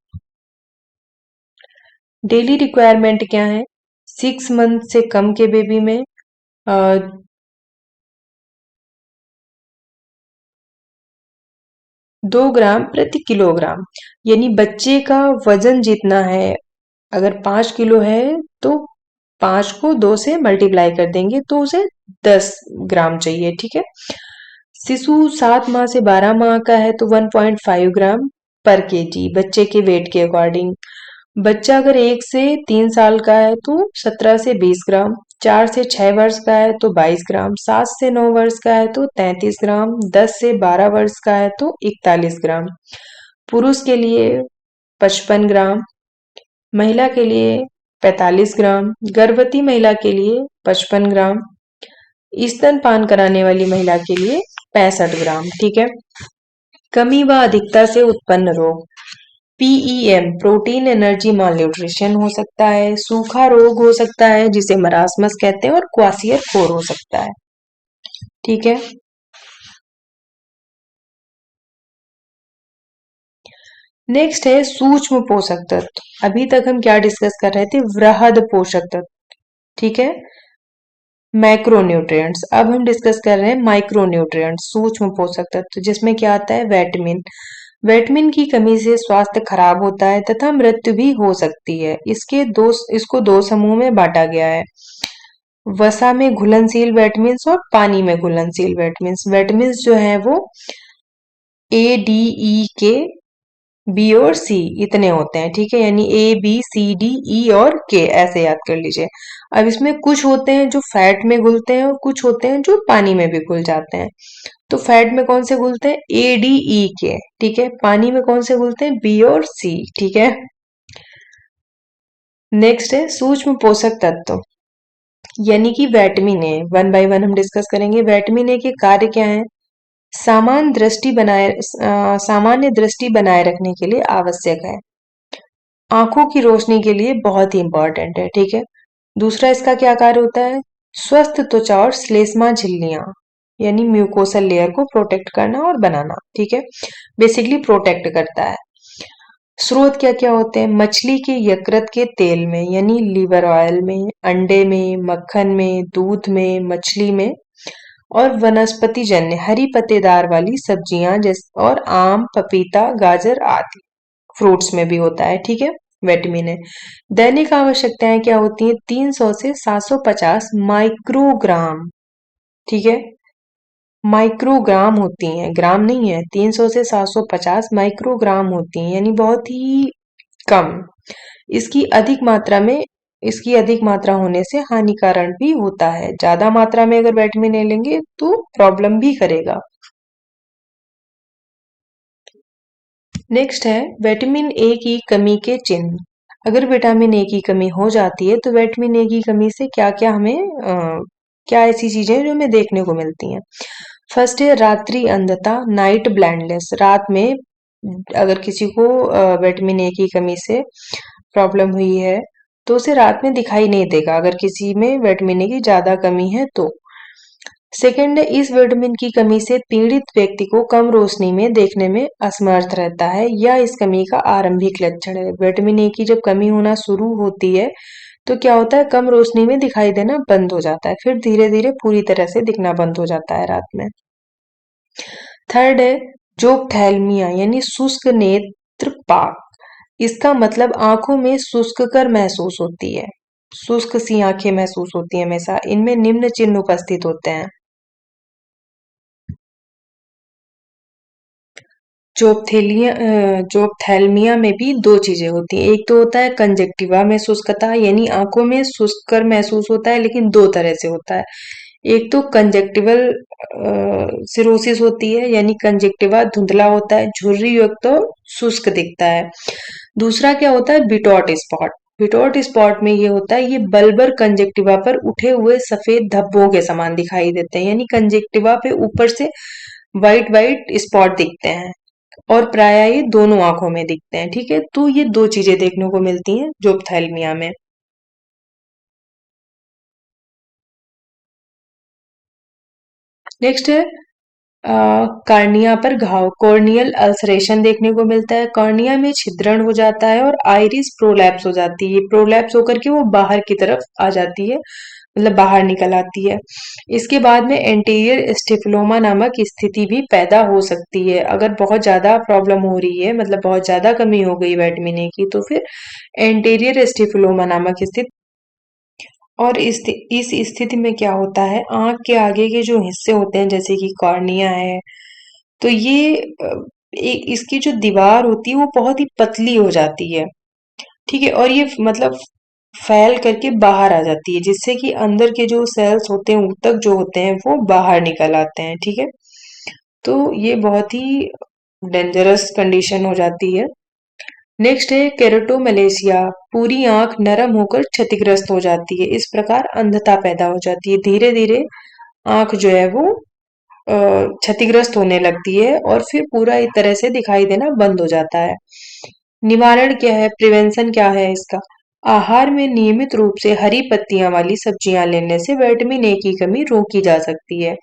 डेली रिक्वायरमेंट क्या है? 6 मंथ से कम के बेबी में 2 ग्राम प्रति किलोग्राम, यानी बच्चे का वजन जितना है, अगर 5 किलो है तो 5 को 2 से मल्टीप्लाई कर देंगे तो उसे 10 ग्राम चाहिए। ठीक है। शिशु 7 माह से 12 माह का है तो 1.5 ग्राम पर केजी, बच्चे के वेट के अकॉर्डिंग। बच्चा अगर 1 से 3 साल का है तो 17 से 20 ग्राम, 4 से 6 वर्ष का है तो 22 ग्राम, 7 से 9 वर्ष का है तो 33 ग्राम, 10 से 12 वर्ष का है तो 41 ग्राम। पुरुष के लिए 55 ग्राम, महिला के लिए 45 ग्राम, गर्भवती महिला के लिए 55 ग्राम, स्तनपान कराने वाली महिला के लिए 65 ग्राम। ठीक है। कमी व अधिकता से उत्पन्न रोग, पीईएम प्रोटीन एनर्जी मालन्यूट्रिशन हो सकता है, सूखा रोग हो सकता है जिसे मरासमस कहते हैं और क्वासियर फोर हो सकता है। ठीक है। नेक्स्ट है सूक्ष्म पोषक तत्व। अभी तक हम क्या डिस्कस कर रहे थे? वृहद पोषक तत्व। ठीक है, मैक्रोन्यूट्रिएंट्स। अब हम डिस्कस कर रहे हैं माइक्रोन्यूट्रिएंट्स, सूक्ष्म पोषक तत्व, जिसमें क्या आता है? विटामिन। विटामिन की कमी से स्वास्थ्य खराब होता है तथा मृत्यु भी हो सकती है। इसको दो समूह में बांटा गया है। वसा में घुलनशील विटामिन्स और पानी में घुलनशील विटामिन्स। विटामिन्स जो है वो ए, डी, ई, के, बी और सी इतने होते हैं, ठीक है, यानी ए, बी, सी, डी, ई और के, ऐसे याद कर लीजिए। अब इसमें कुछ होते हैं जो फैट में घुलते हैं और कुछ होते हैं जो पानी में भी घुल जाते हैं। तो फैट में कौन से घुलते हैं? ए, डी, ई, के, ठीक है। पानी में कौन से घुलते हैं? बी और सी, ठीक है। नेक्स्ट है सूक्ष्म पोषक तत्व, यानी कि vitamin A. One by one हम डिस्कस करेंगे। विटामिन ए के कार्य क्या है? सामान्य दृष्टि बनाए रखने के लिए आवश्यक है। आंखों की रोशनी के लिए बहुत ही इंपॉर्टेंट है, ठीक है। दूसरा इसका क्या कार्य होता है? स्वस्थ त्वचा और श्लेष्मा झिल्लियां, यानी म्यूकोसल लेयर को प्रोटेक्ट करना और बनाना, ठीक है। बेसिकली प्रोटेक्ट करता है। स्रोत क्या क्या होते हैं? मछली के यकृत के तेल में, यानी लीवर ऑयल में, अंडे में, मक्खन में, दूध में, मछली में, और वनस्पति जन्य हरी पत्तेदार वाली सब्जियां जैसे और आम, पपीता, गाजर आदि फ्रूट्स में भी होता है, ठीक है, विटामिन है। दैनिक आवश्यकताएं क्या होती हैं? 300 से 750 माइक्रोग्राम, ठीक है, माइक्रोग्राम होती हैं, ग्राम नहीं है। 300 से 750 माइक्रोग्राम होती हैं, यानी बहुत ही कम। इसकी अधिक मात्रा में इसकी अधिक मात्रा होने से हानिकारक भी होता है। ज्यादा मात्रा में अगर विटामिन ए लेंगे तो प्रॉब्लम भी करेगा। नेक्स्ट है विटामिन ए की कमी के चिन्ह। अगर विटामिन ए की कमी हो जाती है तो विटामिन ए की कमी से क्या क्या क्या ऐसी चीजें हैं जो हमें देखने को मिलती हैं? फर्स्ट है रात्रि अंधता, नाइट ब्लाइंडनेस। रात में अगर किसी को विटामिन ए की कमी से प्रॉब्लम हुई है तो उसे रात में दिखाई नहीं देगा, अगर किसी में विटामिन ए की ज्यादा कमी है तो। सेकंड है इस विटामिन की कमी से पीड़ित व्यक्ति को कम रोशनी में देखने में असमर्थ रहता है, या इस कमी का आरंभिक लक्षण है। विटामिन ए की जब कमी होना शुरू होती है तो क्या होता है? कम रोशनी में दिखाई देना बंद हो जाता है, फिर धीरे धीरे पूरी तरह से दिखना बंद हो जाता है रात में। थर्ड है जोपथैल्मिया, यानी शुष्क नेत्रपाक। इसका मतलब आंखों में शुष्क कर महसूस होती है, शुष्क सी आंखें महसूस होती है हमेशा। इनमें निम्न चिन्ह उपस्थित होते हैं। जोपथैल्मिया में भी दो चीजें होती हैं। एक तो होता है कंजक्टिवा में शुष्कता, यानी आंखों में शुष्क कर महसूस होता है, लेकिन दो तरह से होता है। एक तो कंजक्टिवल सिरोसिस होती है, यानी कंजक्टिवा धुंधला होता है, झुर्री युक्त तो शुष्क दिखता है। दूसरा क्या होता है? Bitot spot. बिटॉट स्पॉट में ये होता है, ये बल्बर कंजक्टिवा पर उठे हुए सफेद धब्बों के समान दिखाई देते हैं, यानी कंजक्टिवा पे ऊपर से व्हाइट व्हाइट स्पॉट दिखते हैं और प्राय ये दोनों आंखों में दिखते हैं, ठीक है। तो ये दो चीजें देखने को मिलती हैं जोप्थैल्मिया में। नेक्स्ट है कार्निया पर घाव, कॉर्नियल अल्सरेशन देखने को मिलता है। कॉर्निया में छिद्रण हो जाता है और आइरिस प्रोलैप्स हो जाती है। प्रोलैप्स होकर के वो बाहर की तरफ आ जाती है, मतलब बाहर निकल आती है। इसके बाद में एंटीरियर स्टिफिलोमा नामक स्थिति भी पैदा हो सकती है। अगर बहुत ज्यादा प्रॉब्लम हो रही है, मतलब बहुत ज्यादा कमी हो गई विटामिन ए की, तो फिर एंटीरियर स्टिफिलोमा नामक स्थिति। और इस स्थिति में क्या होता है? आंख के आगे के जो हिस्से होते हैं जैसे कि कॉर्निया है, तो ये इसकी जो दीवार होती है वो बहुत ही पतली हो जाती है, ठीक है, और ये मतलब फैल करके बाहर आ जाती है, जिससे कि अंदर के जो सेल्स होते हैं, ऊतक जो होते हैं, वो बाहर निकल आते हैं, ठीक है। तो ये बहुत ही डेंजरस कंडीशन हो जाती है। नेक्स्ट है केराटोमलेशिया, पूरी आंख नरम होकर क्षतिग्रस्त हो जाती है। इस प्रकार अंधता पैदा हो जाती है। धीरे धीरे आंख जो है वो क्षतिग्रस्त होने लगती है और फिर पूरा एक तरह से दिखाई देना बंद हो जाता है। निवारण क्या है? प्रिवेंशन क्या है इसका? आहार में नियमित रूप से हरी पत्तियां वाली सब्जियां लेने से विटामिन ए की कमी रोकी जा सकती है।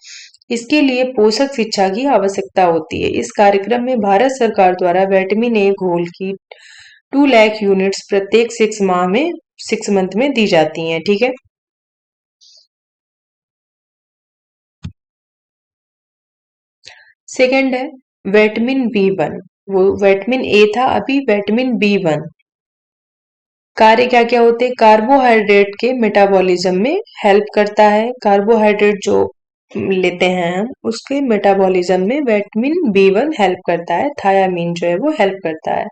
इसके लिए पोषक शिक्षा की आवश्यकता होती है। इस कार्यक्रम में भारत सरकार द्वारा विटामिन ए घोल की 2 लाख यूनिट्स प्रत्येक 6 मंथ में दी जाती हैं, ठीक है। सेकंड है विटामिन बी वन। वो विटामिन ए था, अभी विटामिन बी वन। कार्य क्या क्या होते हैं? कार्बोहाइड्रेट के मेटाबॉलिज्म में हेल्प करता है। कार्बोहाइड्रेट जो लेते हैं हम, उसके मेटाबॉलिज्म में विटामिन बी 1 हेल्प करता है। थायामीन जो है वो हेल्प करता है।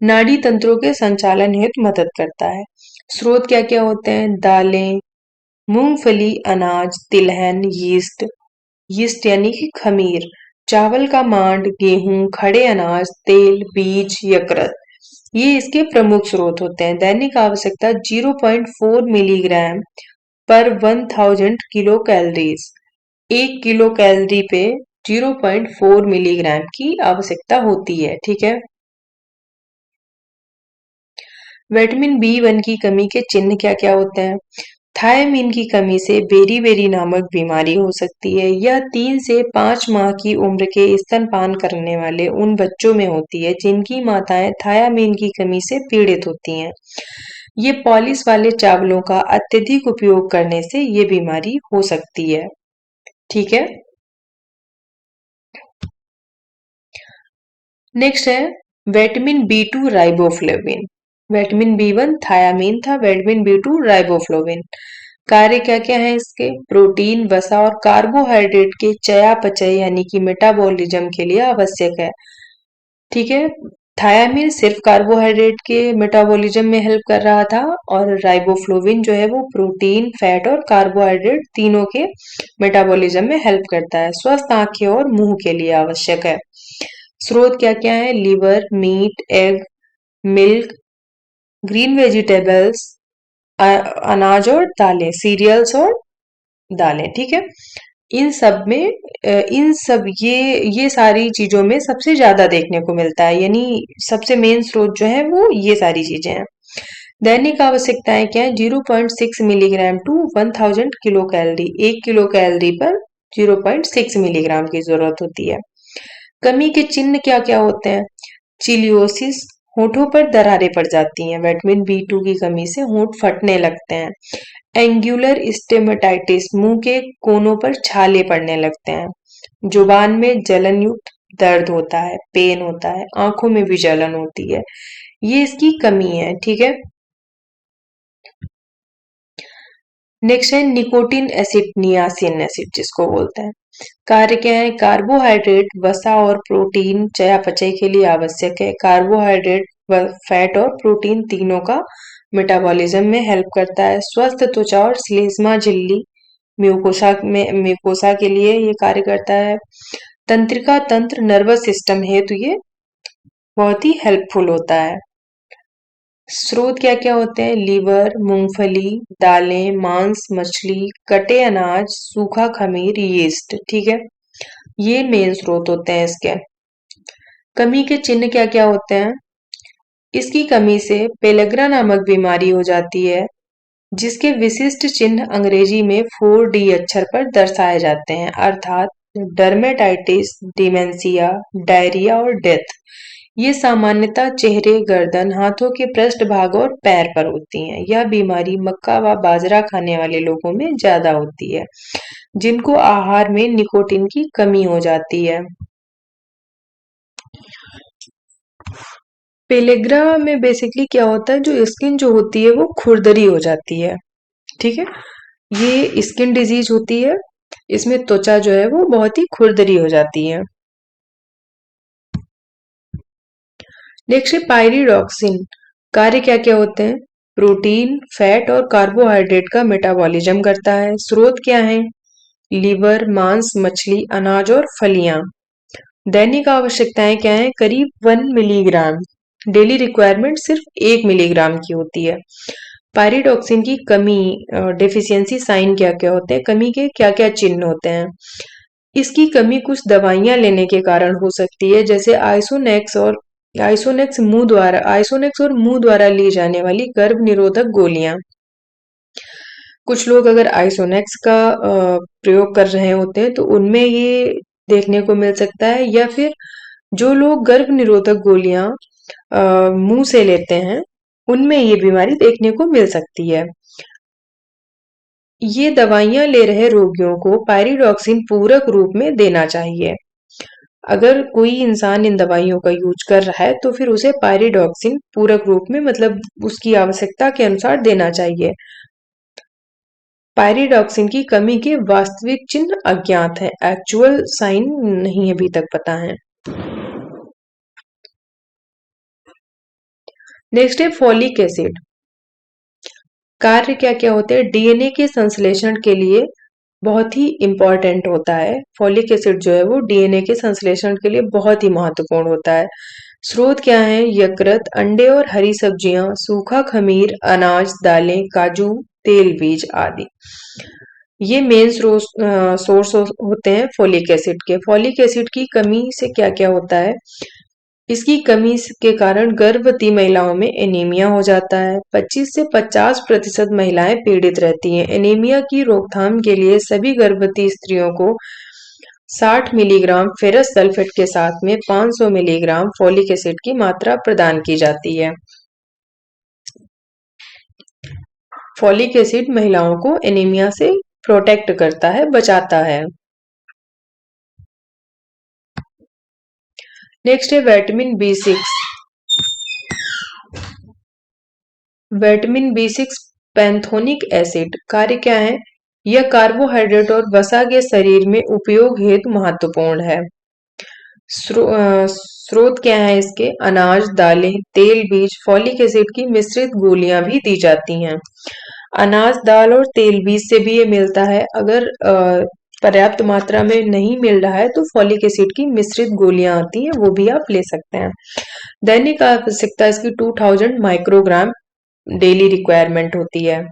नाड़ी तंत्रों के संचालन हेतु मदद करता है। स्रोत क्या क्या होते हैं? दालें, मूंगफली, अनाज, तिलहन, यीस्ट, यीस्ट यानी कि खमीर, चावल का मांड, गेहूं, खड़े अनाज, तेल, बीज, यकृत, ये इसके प्रमुख स्रोत होते हैं। दैनिक आवश्यकता 0.4 मिलीग्राम पर 1000 किलो कैलोरीज। 1 किलो कैलोरी पे 0.4 मिलीग्राम की आवश्यकता होती है। ठीक है। विटामिन बी 1 की कमी के चिन्ह क्या क्या होते हैं? थायमीन की कमी से बेरी-बेरी नामक बीमारी हो सकती है। यह 3 से 5 माह की उम्र के स्तनपान करने वाले उन बच्चों में होती है जिनकी माताएं थायामीन की कमी से पीड़ित होती हैं। ये पॉलिश वाले चावलों का अत्यधिक उपयोग करने से ये बीमारी हो सकती है। ठीक है। नेक्स्ट है vitamin B 2 riboflavin. Vitamin B 1 thiamine था, विटामिन बी 2 राइबोफ्लेविन। कार्य क्या क्या है इसके? प्रोटीन, वसा और कार्बोहाइड्रेट के चयापचय यानी कि मेटाबॉलिज्म के लिए आवश्यक है। ठीक है। थायामीन सिर्फ कार्बोहाइड्रेट के मेटाबॉलिज्म में हेल्प कर रहा था और राइबोफ्लोविन जो है वो प्रोटीन, फैट और कार्बोहाइड्रेट तीनों के मेटाबॉलिज्म में हेल्प करता है। स्वस्थ आंखें और मुंह के लिए आवश्यक है। स्रोत क्या क्या है? Liver, meat, egg, milk, green vegetables, अनाज और दालें, सीरियल्स और दालें। ठीक है। इन सब में इन सब ये सारी चीजों में सबसे ज्यादा देखने को मिलता है, यानी सबसे मेन स्रोत जो है वो ये सारी चीजें हैं। दैनिक आवश्यकताएं क्या है? 0.6 milligram to 1000 kilocalorie. 1 kilocalorie पर 0.6 मिलीग्राम की जरूरत होती है। कमी के चिन्ह क्या क्या होते हैं? चिलियोसिस, होठों पर दरारें पड़ जाती हैं। विटामिन बी 2 की कमी से होठ फटने लगते हैं। एंगुलर स्टेमेटाइटिस, मुंह के कोनों पर छाले पड़ने लगते हैं। जुबान में जलन युक्त दर्द होता है, पेन होता है, आंखों में भी जलन होती है। ये इसकी कमी है। ठीक है। नेक्स्ट है निकोटिन एसिड, नियासिन एसिड जिसको बोलते हैं। कार्य क्या है? कार्बोहाइड्रेट, वसा और प्रोटीन चयापचय के लिए आवश्यक है। कार्बोहाइड्रेट, फैट और प्रोटीन तीनों का मेटाबॉलिज्म में हेल्प करता है। स्वस्थ त्वचा और श्लेष्मा झिल्ली, म्यूकोसा के लिए ये कार्य करता है। तंत्रिका तंत्र, नर्वस सिस्टम हेतु ये बहुत ही हेल्पफुल होता है। स्रोत क्या क्या होते हैं? लीवर, मूंगफली, दालें, मांस, मछली, कटे अनाज, सूखा खमीर, यीस्ट। ठीक है। ये मेन स्रोत होते हैं इसके। कमी के चिन्ह क्या क्या होते हैं? इसकी कमी से पेलेग्रा नामक बीमारी हो जाती है, जिसके विशिष्ट चिन्ह अंग्रेजी में 4D अक्षर पर दर्शाए जाते हैं, अर्थात डर्मेटाइटिस, डिमेंशिया, डायरिया और डेथ। ये सामान्यतः चेहरे, गर्दन, हाथों के पृष्ठभाग और पैर पर होती हैं। यह बीमारी मक्का व बाजरा खाने वाले लोगों में ज्यादा होती है, जिनको आहार में निकोटीन की कमी हो जाती है। पेलेग्रा में बेसिकली क्या होता है, जो स्किन जो होती है वो खुरदरी हो जाती है। ठीक है। ये स्किन डिजीज होती है, इसमें त्वचा जो है वो बहुत ही खुरदरी हो जाती है। नेक्स्ट है पायरिडॉक्सिन। कार्य क्या क्या होते हैं? प्रोटीन, फैट और कार्बोहाइड्रेट का मेटाबॉलिज्म करता है। स्रोत क्या है? लीवर, मांस, मछली, अनाज और फलियां। दैनिक आवश्यकताएं क्या है? करीब 1 मिलीग्राम। डेली रिक्वायरमेंट सिर्फ 1 मिलीग्राम की होती है। पायरिडॉक्सिन की कमी, डेफिशिएंसी साइन क्या क्या होते हैं? कमी के क्या क्या चिन्ह होते हैं? इसकी कमी कुछ दवाइयां लेने के कारण हो सकती है, जैसे आइसोनेक्स और मुंह द्वारा ली जाने वाली गर्भ निरोधक गोलियां। कुछ लोग अगर आइसोनेक्स का प्रयोग कर रहे होते हैं तो उनमें ये देखने को मिल सकता है, या फिर जो लोग गर्भ निरोधक गोलियां मुंह से लेते हैं उनमें ये बीमारी देखने को मिल सकती है। ये दवाइयां ले रहे रोगियों को पायरिडॉक्सिन पूरक रूप में देना चाहिए। अगर कोई इंसान इन दवाइयों का यूज कर रहा है तो फिर उसे पायरिडॉक्सिन पूरक रूप में मतलब उसकी आवश्यकता के अनुसार देना चाहिए। पायरिडॉक्सिन की कमी के वास्तविक चिन्ह अज्ञात हैं, एक्चुअल साइन नहीं अभी तक पता है। नेक्स्ट है फॉलिक एसिड। कार्य क्या क्या होते हैं? डीएनए के संश्लेषण के लिए बहुत ही इंपॉर्टेंट होता है। फॉलिक एसिड जो है वो डीएनए के संश्लेषण के लिए बहुत ही महत्वपूर्ण होता है। स्रोत क्या है? यकृत, अंडे और हरी सब्जियां, सूखा खमीर, अनाज, दालें, काजू, तेल बीज आदि। ये मेन सोर्स होते हैं फोलिक एसिड के। फोलिक एसिड की कमी से क्या क्या होता है? इसकी कमी के कारण गर्भवती महिलाओं में एनीमिया हो जाता है। 25 से 50% महिलाएं पीड़ित रहती हैं। एनीमिया की रोकथाम के लिए सभी गर्भवती स्त्रियों को 60 मिलीग्राम फेरस सल्फेट के साथ में 500 मिलीग्राम फोलिक एसिड की मात्रा प्रदान की जाती है। फोलिक एसिड महिलाओं को एनीमिया से प्रोटेक्ट करता है, बचाता है। नेक्स्ट है vitamin B6। Vitamin B6 पैंथोनिक acid. कार्य क्या है? यह कार्बोहाइड्रेट और वसा के शरीर में उपयोग हेतु महत्वपूर्ण है। स्रोत क्या है इसके? अनाज, दालें, तेल बीज। फोलिक एसिड की मिश्रित गोलियां भी दी जाती हैं। अनाज, दाल और तेल बीज से भी ये मिलता है। अगर पर्याप्त मात्रा में नहीं मिल रहा है तो फोलिक एसिड की मिश्रित गोलियां आती हैं, वो भी आप ले सकते हैं। दैनिक आवश्यकता इसकी 2000 माइक्रोग्राम डेली रिक्वायरमेंट होती है।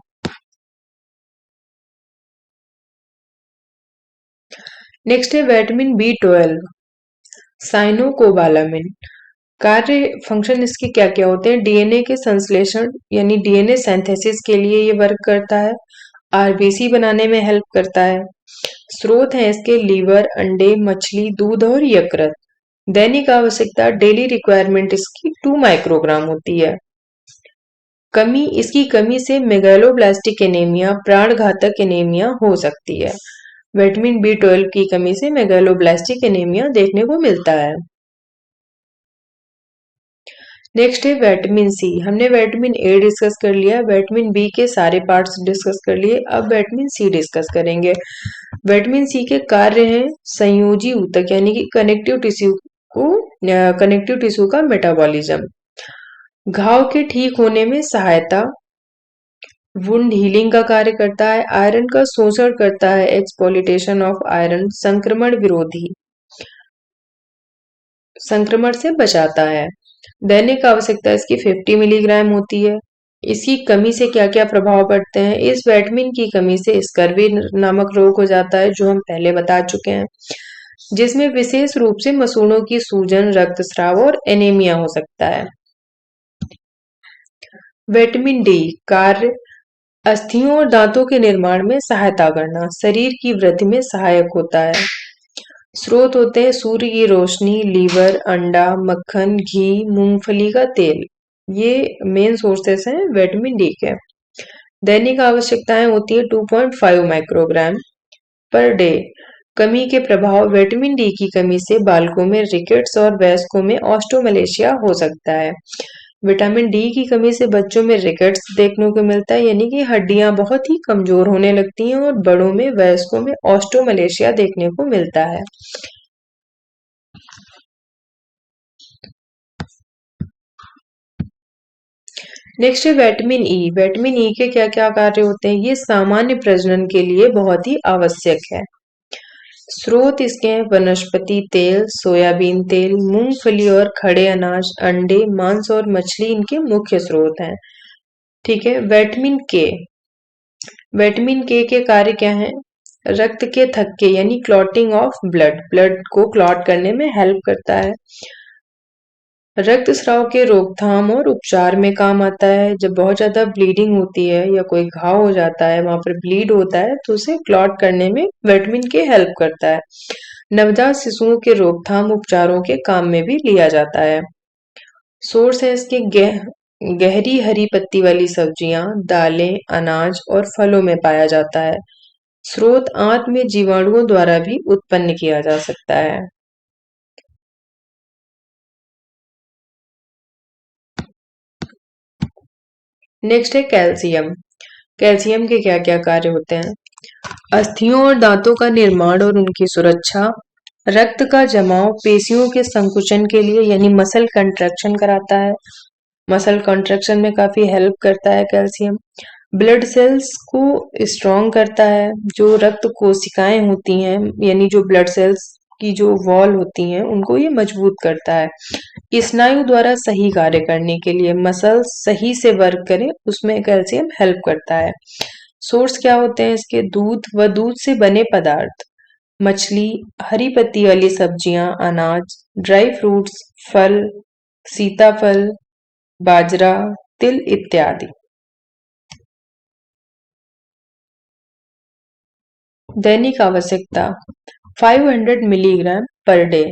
नेक्स्ट है विटामिन B12, साइनोकोबालामिन। कार्य फंक्शन इसके क्या क्या होते हैं? डीएनए के संश्लेषण यानी डीएनए सिंथेसिस के लिए ये वर्क करता है। आरबीसी बनाने में हेल्प करता है। स्रोत है इसके लीवर, अंडे, मछली, दूध और यकृत। दैनिक आवश्यकता डेली रिक्वायरमेंट इसकी 2 माइक्रोग्राम होती है। इसकी कमी से मेगालोब्लास्टिक एनीमिया, प्राण घातक एनीमिया हो सकती है। विटामिन B12 की कमी से मेगालोब्लास्टिक एनीमिया देखने को मिलता है। नेक्स्ट है विटामिन सी। हमने विटामिन ए डिस्कस कर लिया, विटामिन बी के सारे पार्ट्स डिस्कस कर लिए, अब विटामिन सी डिस्कस करेंगे। विटामिन सी के कार्य हैं संयोजी ऊतक यानी कि कनेक्टिव टिश्यू का मेटाबॉलिज्म, घाव के ठीक होने में सहायता, वुंड हीलिंग का कार्य करता है, आयरन का शोषण करता है, एक्सपोलिटेशन ऑफ आयरन, संक्रमण विरोधी, संक्रमण से बचाता है। दैनिक आवश्यकता इसकी 50 मिलीग्राम होती है। इसकी कमी से क्या क्या प्रभाव पड़ते हैं? इस विटामिन की कमी से स्कर्वी नामक रोग हो जाता है, जो हम पहले बता चुके हैं, जिसमें विशेष रूप से मसूड़ों की सूजन, रक्तस्राव और एनीमिया हो सकता है। विटामिन डी कार्य अस्थियों और दांतों के निर्माण में सहायता करना, शरीर की वृद्धि में सहायक होता है। स्रोत होते हैं सूर्य की रोशनी, लीवर, अंडा, मक्खन, घी, मूंगफली का तेल। ये मेन सोर्सेस हैं विटामिन डी के। दैनिक आवश्यकताएं होती है 2.5 माइक्रोग्राम पर डे। कमी के प्रभाव, विटामिन डी की कमी से बालकों में रिकेट्स और वयस्कों में ऑस्टोमलेशिया हो सकता है। विटामिन डी की कमी से बच्चों में रिकेट्स देखने को मिलता है, यानी कि हड्डियां बहुत ही कमजोर होने लगती हैं, और बड़ों में, वयस्कों में ऑस्टोमलेशिया देखने को मिलता है। नेक्स्ट है विटामिन ई। विटामिन ई के क्या क्या कार्य होते हैं? ये सामान्य प्रजनन के लिए बहुत ही आवश्यक है। स्रोत इसके हैं वनस्पति तेल, सोयाबीन तेल, मूंगफली और खड़े अनाज, अंडे, मांस और मछली इनके मुख्य स्रोत हैं। ठीक है। विटामिन के कार्य क्या हैं? रक्त के थक्के यानी क्लॉटिंग ऑफ ब्लड को क्लॉट करने में हेल्प करता है। रक्तस्राव के रोकथाम और उपचार में काम आता है। जब बहुत ज्यादा ब्लीडिंग होती है या कोई घाव हो जाता है, वहां पर ब्लीड होता है, तो उसे क्लॉट करने में विटामिन के हेल्प करता है। नवजात शिशुओं के रोकथाम उपचारों के काम में भी लिया जाता है। सोर्स है इसके गहरी हरी पत्ती वाली सब्जियां, दालें, अनाज और फलों में पाया जाता है। स्रोत आंत में जीवाणुओं द्वारा भी उत्पन्न किया जा सकता है। नेक्स्ट है कैल्शियम। कैल्शियम के क्या क्या कार्य होते हैं? अस्थियों और दांतों का निर्माण और उनकी सुरक्षा, रक्त का जमाव, पेशियों के संकुचन के लिए यानी मसल कंट्रैक्शन कराता है, मसल कंट्रैक्शन में काफी हेल्प करता है कैल्शियम। ब्लड सेल्स को स्ट्रॉन्ग करता है, जो रक्त कोशिकाएं होती हैं यानी जो ब्लड सेल्स की जो वॉल होती हैं उनको ये मजबूत करता है। स्नायु द्वारा सही कार्य करने के लिए मसल सही से वर्क करें उसमें कैल्शियम हेल्प करता है। सोर्स क्या होते हैं इसके? दूध व दूध से बने पदार्थ, मछली, हरी पत्ती वाली सब्जियां, अनाज, ड्राई फ्रूट्स, फल, सीताफल, बाजरा, तिल इत्यादि। दैनिक आवश्यकता 500 मिलीग्राम पर डे।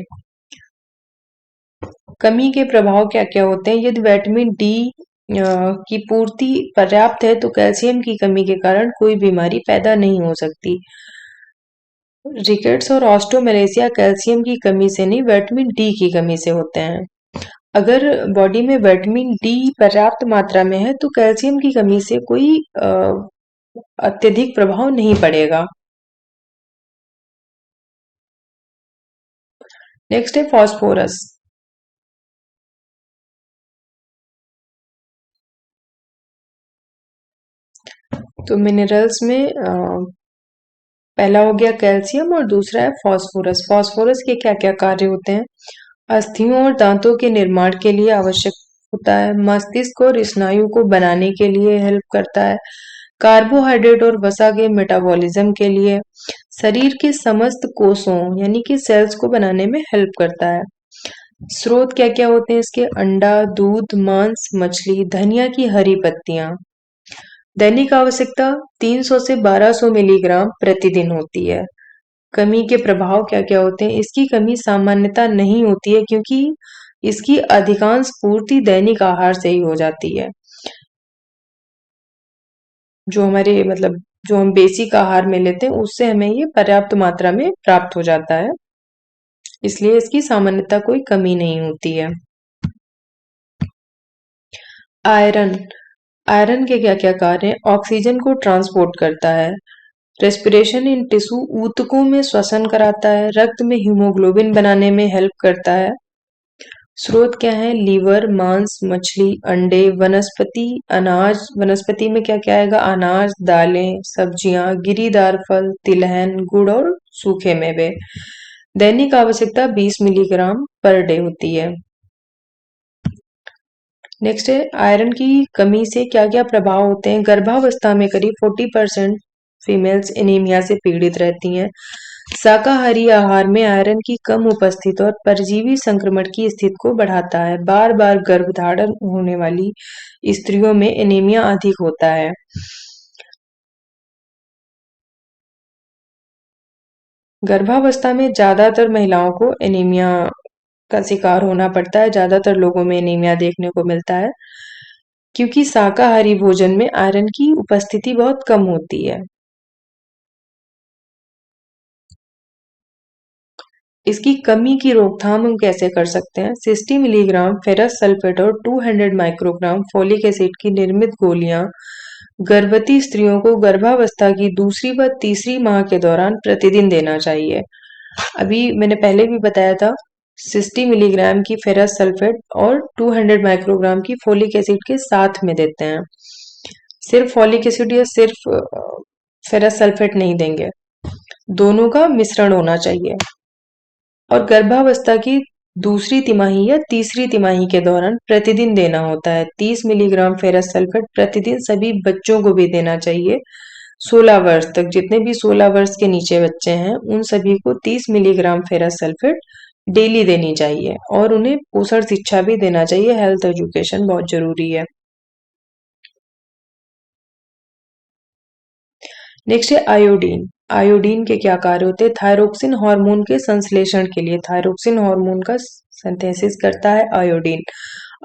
कमी के प्रभाव क्या क्या होते हैं? यदि विटामिन डी की पूर्ति पर्याप्त है तो कैल्शियम की कमी के कारण कोई बीमारी पैदा नहीं हो सकती। रिकेट्स और ऑस्टियोमैलेसिया कैल्शियम की कमी से नहीं, विटामिन डी की कमी से होते हैं। अगर बॉडी में विटामिन डी पर्याप्त मात्रा में है तो कैल्शियम की कमी से कोई अत्यधिक प्रभाव नहीं पड़ेगा। नेक्स्ट है फास्फोरस। तो मिनरल्स में पहला हो गया कैल्शियम और दूसरा है फास्फोरस। फास्फोरस के क्या क्या कार्य होते हैं? अस्थियों और दांतों के निर्माण के लिए आवश्यक होता है, मस्तिष्क और स्नायु को बनाने के लिए हेल्प करता है, कार्बोहाइड्रेट और वसा के मेटाबॉलिज्म के लिए, शरीर के समस्त कोषों यानी कि सेल्स को बनाने में हेल्प करता है। स्रोत क्या क्या होते हैं इसके? अंडा, दूध, मांस, मछली, धनिया की हरी पत्तियां। दैनिक आवश्यकता 300 से 1200 मिलीग्राम प्रतिदिन होती है। कमी के प्रभाव क्या क्या होते हैं? इसकी कमी सामान्यतः नहीं होती है क्योंकि इसकी अधिकांश पूर्ति दैनिक आहार से ही हो जाती है। जो हमारे मतलब जो हम बेसिक आहार में लेते हैं उससे हमें ये पर्याप्त मात्रा में प्राप्त हो जाता है, इसलिए इसकी सामान्यतः कोई कमी नहीं होती है। आयरन। आयरन के क्या क्या कार्य हैं? ऑक्सीजन को ट्रांसपोर्ट करता है, रेस्पिरेशन इन टिश्यू ऊतकों में श्वसन कराता है, रक्त में हीमोग्लोबिन बनाने में हेल्प करता है। स्रोत क्या है? लीवर, मांस, मछली, अंडे, वनस्पति, अनाज। वनस्पति में क्या क्या आएगा? अनाज, दालें, सब्जियां, गिरीदार फल, तिलहन, गुड़ और सूखे मेवे। दैनिक आवश्यकता 20 मिलीग्राम पर डे होती है। नेक्स्ट है आयरन की कमी से क्या क्या प्रभाव होते हैं? गर्भावस्था में करीब 40% फीमेल्स एनीमिया से पीड़ित रहती हैं। शाकाहारी आहार में आयरन की कम उपस्थिति और परजीवी संक्रमण की स्थिति को बढ़ाता है। बार बार गर्भधारण होने वाली स्त्रियों में एनीमिया अधिक होता है। गर्भावस्था में ज्यादातर महिलाओं को एनीमिया का शिकार होना पड़ता है, ज्यादातर लोगों में एनीमिया देखने को मिलता है क्योंकि शाकाहारी भोजन में आयरन की उपस्थिति बहुत कम होती है। इसकी कमी की रोकथाम हम कैसे कर सकते हैं? 60 मिलीग्राम फेरस सल्फेट और 200 माइक्रोग्राम फोलिक एसिड की निर्मित गोलियां गर्भवती स्त्रियों को गर्भावस्था की दूसरी व तीसरी माह के दौरान प्रतिदिन देना चाहिए। अभी मैंने पहले भी बताया था 60 मिलीग्राम की फेरस सल्फेट और 200 माइक्रोग्राम की फोलिक एसिड के साथ में देते हैं। सिर्फ फोलिक एसिड या सिर्फ फेरस सल्फेट नहीं देंगे, दोनों का मिश्रण होना चाहिए। और गर्भावस्था की दूसरी तिमाही या तीसरी तिमाही के दौरान प्रतिदिन देना होता है। 30 मिलीग्राम फेरस सल्फेट प्रतिदिन सभी बच्चों को भी देना चाहिए। 16 वर्ष तक जितने भी 16 वर्ष के नीचे बच्चे हैं उन सभी को 30 मिलीग्राम फेरस सल्फेट डेली देनी चाहिए और उन्हें पोषण शिक्षा भी देना चाहिए। हेल्थ एजुकेशन बहुत जरूरी है। नेक्स्ट है आयोडीन। आयोडीन के क्या कार्य होते हैं? थायरोक्सिन हार्मोन के संश्लेषण के लिए थायरोक्सिन हार्मोन का सिंथेसिस करता है आयोडीन।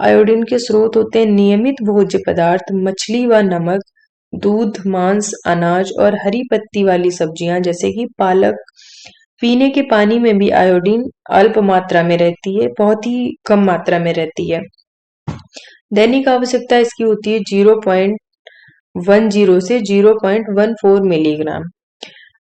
आयोडीन के स्रोत होते हैं नियमित भोज्य पदार्थ, मछली व नमक, दूध, मांस, अनाज और हरी पत्ती वाली सब्जियां जैसे कि पालक। पीने के पानी में भी आयोडीन अल्प मात्रा में रहती है, बहुत ही कम मात्रा में रहती है। दैनिक आवश्यकता इसकी होती है 0.10 से 0.14 मिलीग्राम।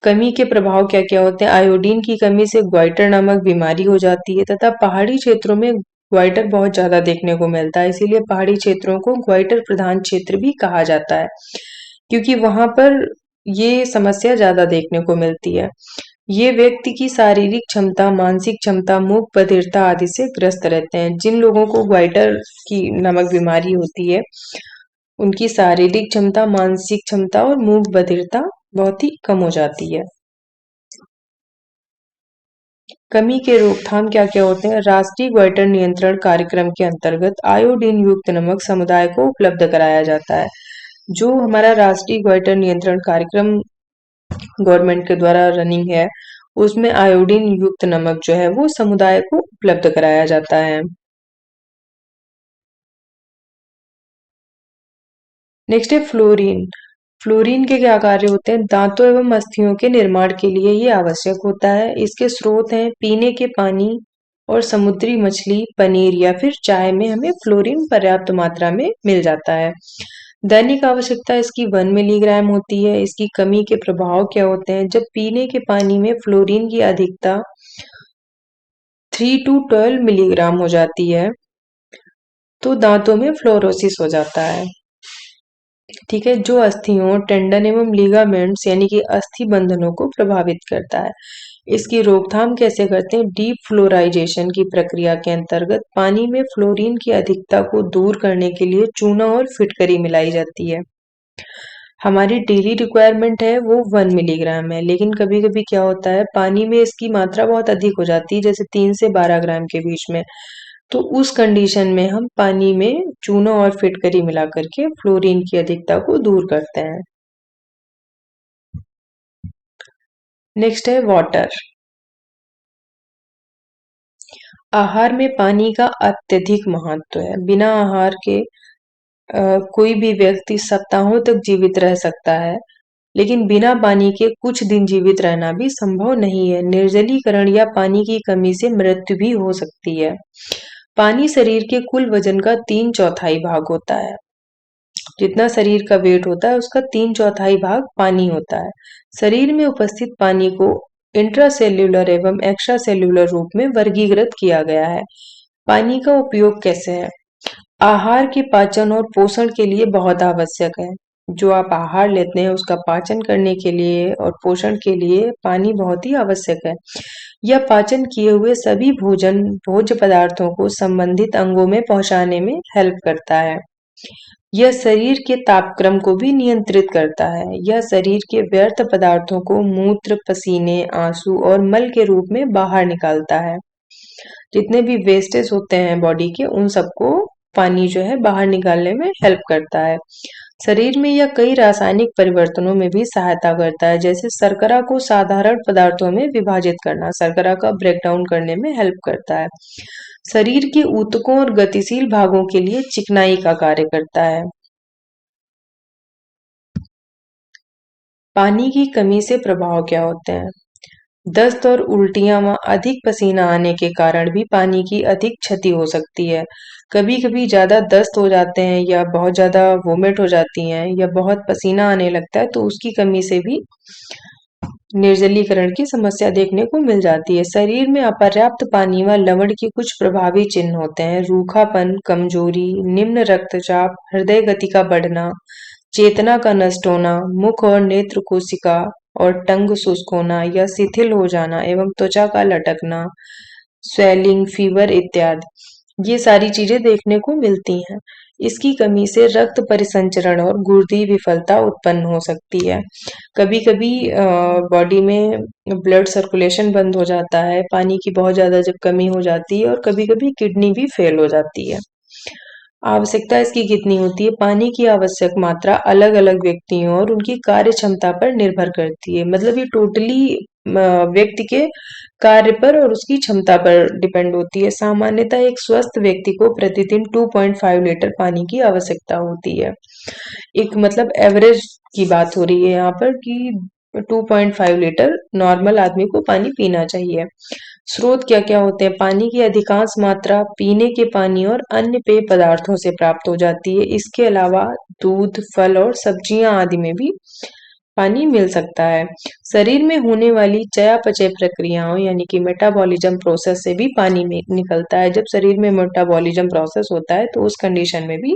कमी के प्रभाव क्या क्या होते हैं? आयोडीन की कमी से ग्वाइटर नामक बीमारी हो जाती है तथा पहाड़ी क्षेत्रों में ग्वाइटर बहुत ज्यादा देखने को मिलता है, इसीलिए पहाड़ी क्षेत्रों को ग्वाइटर प्रधान क्षेत्र भी कहा जाता है, क्योंकि वहां पर ये समस्या ज्यादा देखने को मिलती है। ये व्यक्ति की शारीरिक क्षमता, मानसिक क्षमता, मूक बधिरता आदि से ग्रस्त रहते हैं। जिन लोगों को ग्वाइटर की नामक बीमारी होती है, उनकी शारीरिक क्षमता, मानसिक क्षमता और मूक बधिरता बहुत ही कम हो जाती है। कमी के रोकथाम क्या क्या होते हैं? राष्ट्रीय ग्वाइटर नियंत्रण कार्यक्रम के अंतर्गत आयोडीन युक्त नमक समुदाय को उपलब्ध कराया जाता है। जो हमारा राष्ट्रीय ग्वाइटर नियंत्रण कार्यक्रम गवर्नमेंट के द्वारा रनिंग है, उसमें आयोडीन युक्त नमक जो है वो समुदाय को उपलब्ध कराया जाता है। नेक्स्ट है फ्लोरीन। फ्लोरीन के क्या कार्य होते हैं? दांतों एवं अस्थियों के निर्माण के लिए ये आवश्यक होता है। इसके स्रोत हैं पीने के पानी और समुद्री मछली, पनीर या फिर चाय में हमें फ्लोरीन पर्याप्त मात्रा में मिल जाता है। दैनिक आवश्यकता इसकी 1 मिलीग्राम होती है। इसकी कमी के प्रभाव क्या होते हैं? जब पीने के पानी में फ्लोरीन की अधिकता 3 to 12 मिलीग्राम हो जाती है तो दांतों में फ्लोरोसिस हो जाता है। ठीक है, जो अस्थियों, टेंडन एवं लिगामेंट्स यानी कि अस्थि बंधनों को प्रभावित करता है। इसकी रोकथाम कैसे करते हैं? डीप फ्लोराइजेशन की प्रक्रिया के अंतर्गत पानी में फ्लोरीन की अधिकता को दूर करने के लिए चूना और फिटकरी मिलाई जाती है। हमारी डेली रिक्वायरमेंट है वो 1 मिलीग्राम है, लेकिन कभी कभी क्या होता है, पानी में इसकी मात्रा बहुत अधिक हो जाती है, जैसे 3 से 12 ग्राम के बीच में। तो उस कंडीशन में हम पानी में चूना और फिटकरी मिला करके फ्लोरीन की अधिकता को दूर करते हैं। नेक्स्ट है वाटर। आहार में पानी का अत्यधिक महत्व है। बिना आहार के कोई भी व्यक्ति सप्ताहों तक जीवित रह सकता है, लेकिन बिना पानी के कुछ दिन जीवित रहना भी संभव नहीं है। निर्जलीकरण या पानी की कमी से मृत्यु भी हो सकती है। पानी शरीर के कुल वजन का 3/4 भाग होता है। जितना शरीर का वेट होता है उसका 3/4 भाग पानी होता है। शरीर में उपस्थित पानी को इंट्रासेल्यूलर एवं एक्स्ट्रा सेल्यूलर रूप में वर्गीकृत किया गया है। पानी का उपयोग कैसे है? आहार के पाचन और पोषण के लिए बहुत आवश्यक है। जो आप आहार लेते हैं उसका पाचन करने के लिए और पोषण के लिए पानी बहुत ही आवश्यक है। यह पाचन किए हुए सभी भोज्य पदार्थों को संबंधित अंगों में पहुंचाने में हेल्प करता है। यह शरीर के तापक्रम को भी नियंत्रित करता है। यह शरीर के व्यर्थ पदार्थों को मूत्र, पसीने, आंसू और मल के रूप में बाहर निकालता है। जितने भी वेस्टेज होते हैं बॉडी के, उन सबको पानी जो है बाहर निकालने में हेल्प करता है। शरीर में यह कई रासायनिक परिवर्तनों में भी सहायता करता है, जैसे शर्करा को साधारण पदार्थों में विभाजित करना, शर्करा का ब्रेकडाउन करने में हेल्प करता है। शरीर के ऊतकों और गतिशील भागों के लिए चिकनाई का कार्य करता है। पानी की कमी से प्रभाव क्या होते हैं? दस्त और उल्टियां व अधिक पसीना आने के कारण भी पानी की अधिक क्षति हो सकती है। कभी-कभी ज़्यादा दस्त हो जाते हैं या बहुत ज़्यादा वोमिट हो जाती हैं या बहुत पसीना आने लगता है, तो उसकी कमी से भी निर्जलीकरण की समस्या देखने को मिल जाती है। शरीर में अपर्याप्त पानी व लवण के कुछ प्रभावी चिन्ह होते हैं: रूखापन, कमजोरी, निम्न रक्तचाप, हृदय गति का बढ़ना, चेतना का नष्ट होना, मुख और नेत्र कोशिका और टंग शुष्क होना या शिथिल हो जाना एवं त्वचा का लटकना, स्वेलिंग, फीवर इत्यादि। ये सारी चीजें देखने को मिलती हैं। इसकी कमी से रक्त परिसंचरण और गुर्दी विफलता उत्पन्न हो सकती है। कभी-कभी बॉडी में ब्लड सर्कुलेशन बंद हो जाता है, पानी की बहुत ज़्यादा जब कमी हो जाती है, और कभी-कभी किडनी भी फेल हो जाती है। आवश्यकता इसकी कितनी होती है? पानी की आवश्यक मात्रा अलग-अलग व्यक्तियों और उनकी कार्य क्षमता पर निर्भर करती है। मतलब ये टोटली व्यक्ति के कार्य पर और उसकी क्षमता पर डिपेंड होती है। सामान्यतः एक स्वस्थ व्यक्ति को प्रतिदिन 2.5 लीटर पानी की आवश्यकता होती है। एक मतलब एवरेज की बात हो रही है यहाँ पर कि 2.5 लीटर नॉर्मल आदमी को पानी पीना चाहिए। स्रोत क्या क्या होते हैं? पानी की अधिकांश मात्रा पीने के पानी और अन्य पेय पदार्थों से प्राप्त हो जाती है। इसके अलावा दूध, फल और सब्जियां आदि में भी पानी मिल सकता है। शरीर में होने वाली चयापचय प्रक्रियाओं यानी कि मेटाबॉलिज्म प्रोसेस से भी पानी में निकलता है। जब शरीर में मेटाबॉलिज्म प्रोसेस होता है तो उस कंडीशन में भी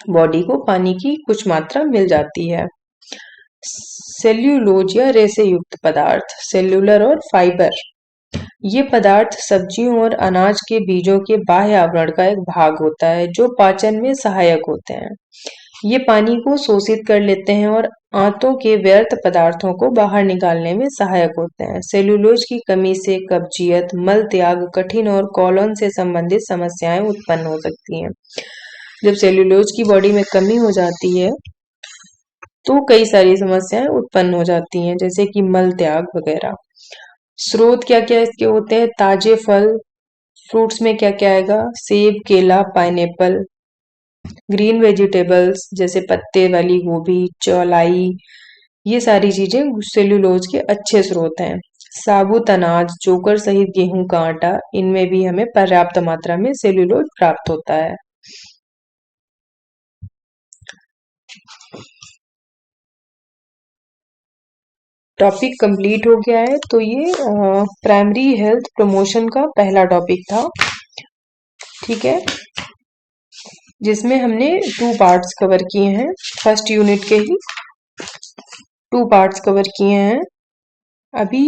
बॉडी को पानी की कुछ मात्रा मिल जाती है। सेल्यूलोज या रेशे युक्त पदार्थ, सेल्यूलर और फाइबर, ये पदार्थ सब्जियों और अनाज के बीजों के बाह्य आवरण का एक भाग होता है जो पाचन में सहायक होते हैं। ये पानी को शोषित कर लेते हैं और आंतों के व्यर्थ पदार्थों को बाहर निकालने में सहायक होते हैं। सेल्यूलोज की कमी से कब्जियत, मल त्याग, कठिन और कॉलन से संबंधित समस्याएं उत्पन्न हो सकती हैं। जब सेल्यूलोज की बॉडी में कमी हो जाती है तो कई सारी समस्याएं उत्पन्न हो जाती हैं, जैसे कि मल त्याग वगैरह। स्रोत क्या क्या इसके होते हैं? ताजे फल, फ्रूट्स में क्या क्या आएगा? सेब, केला, पाइनएप्पल। ग्रीन वेजिटेबल्स जैसे पत्ते वाली गोभी, चौलाई, ये सारी चीजें सेल्यूलोज के अच्छे स्रोत हैं। साबुत अनाज, चोकर सहित गेहूं का आटा, इनमें भी हमें पर्याप्त मात्रा में सेल्यूलोज प्राप्त होता है। टॉपिक कंप्लीट हो गया है। तो ये प्राइमरी हेल्थ प्रमोशन का पहला टॉपिक था, ठीक है, जिसमें हमने 2 पार्ट्स कवर किए हैं। फर्स्ट यूनिट के ही 2 पार्ट्स कवर किए हैं। अभी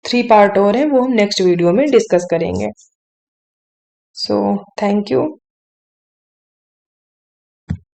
3 पार्ट और हैं, वो हम नेक्स्ट वीडियो में डिस्कस करेंगे। So thank you.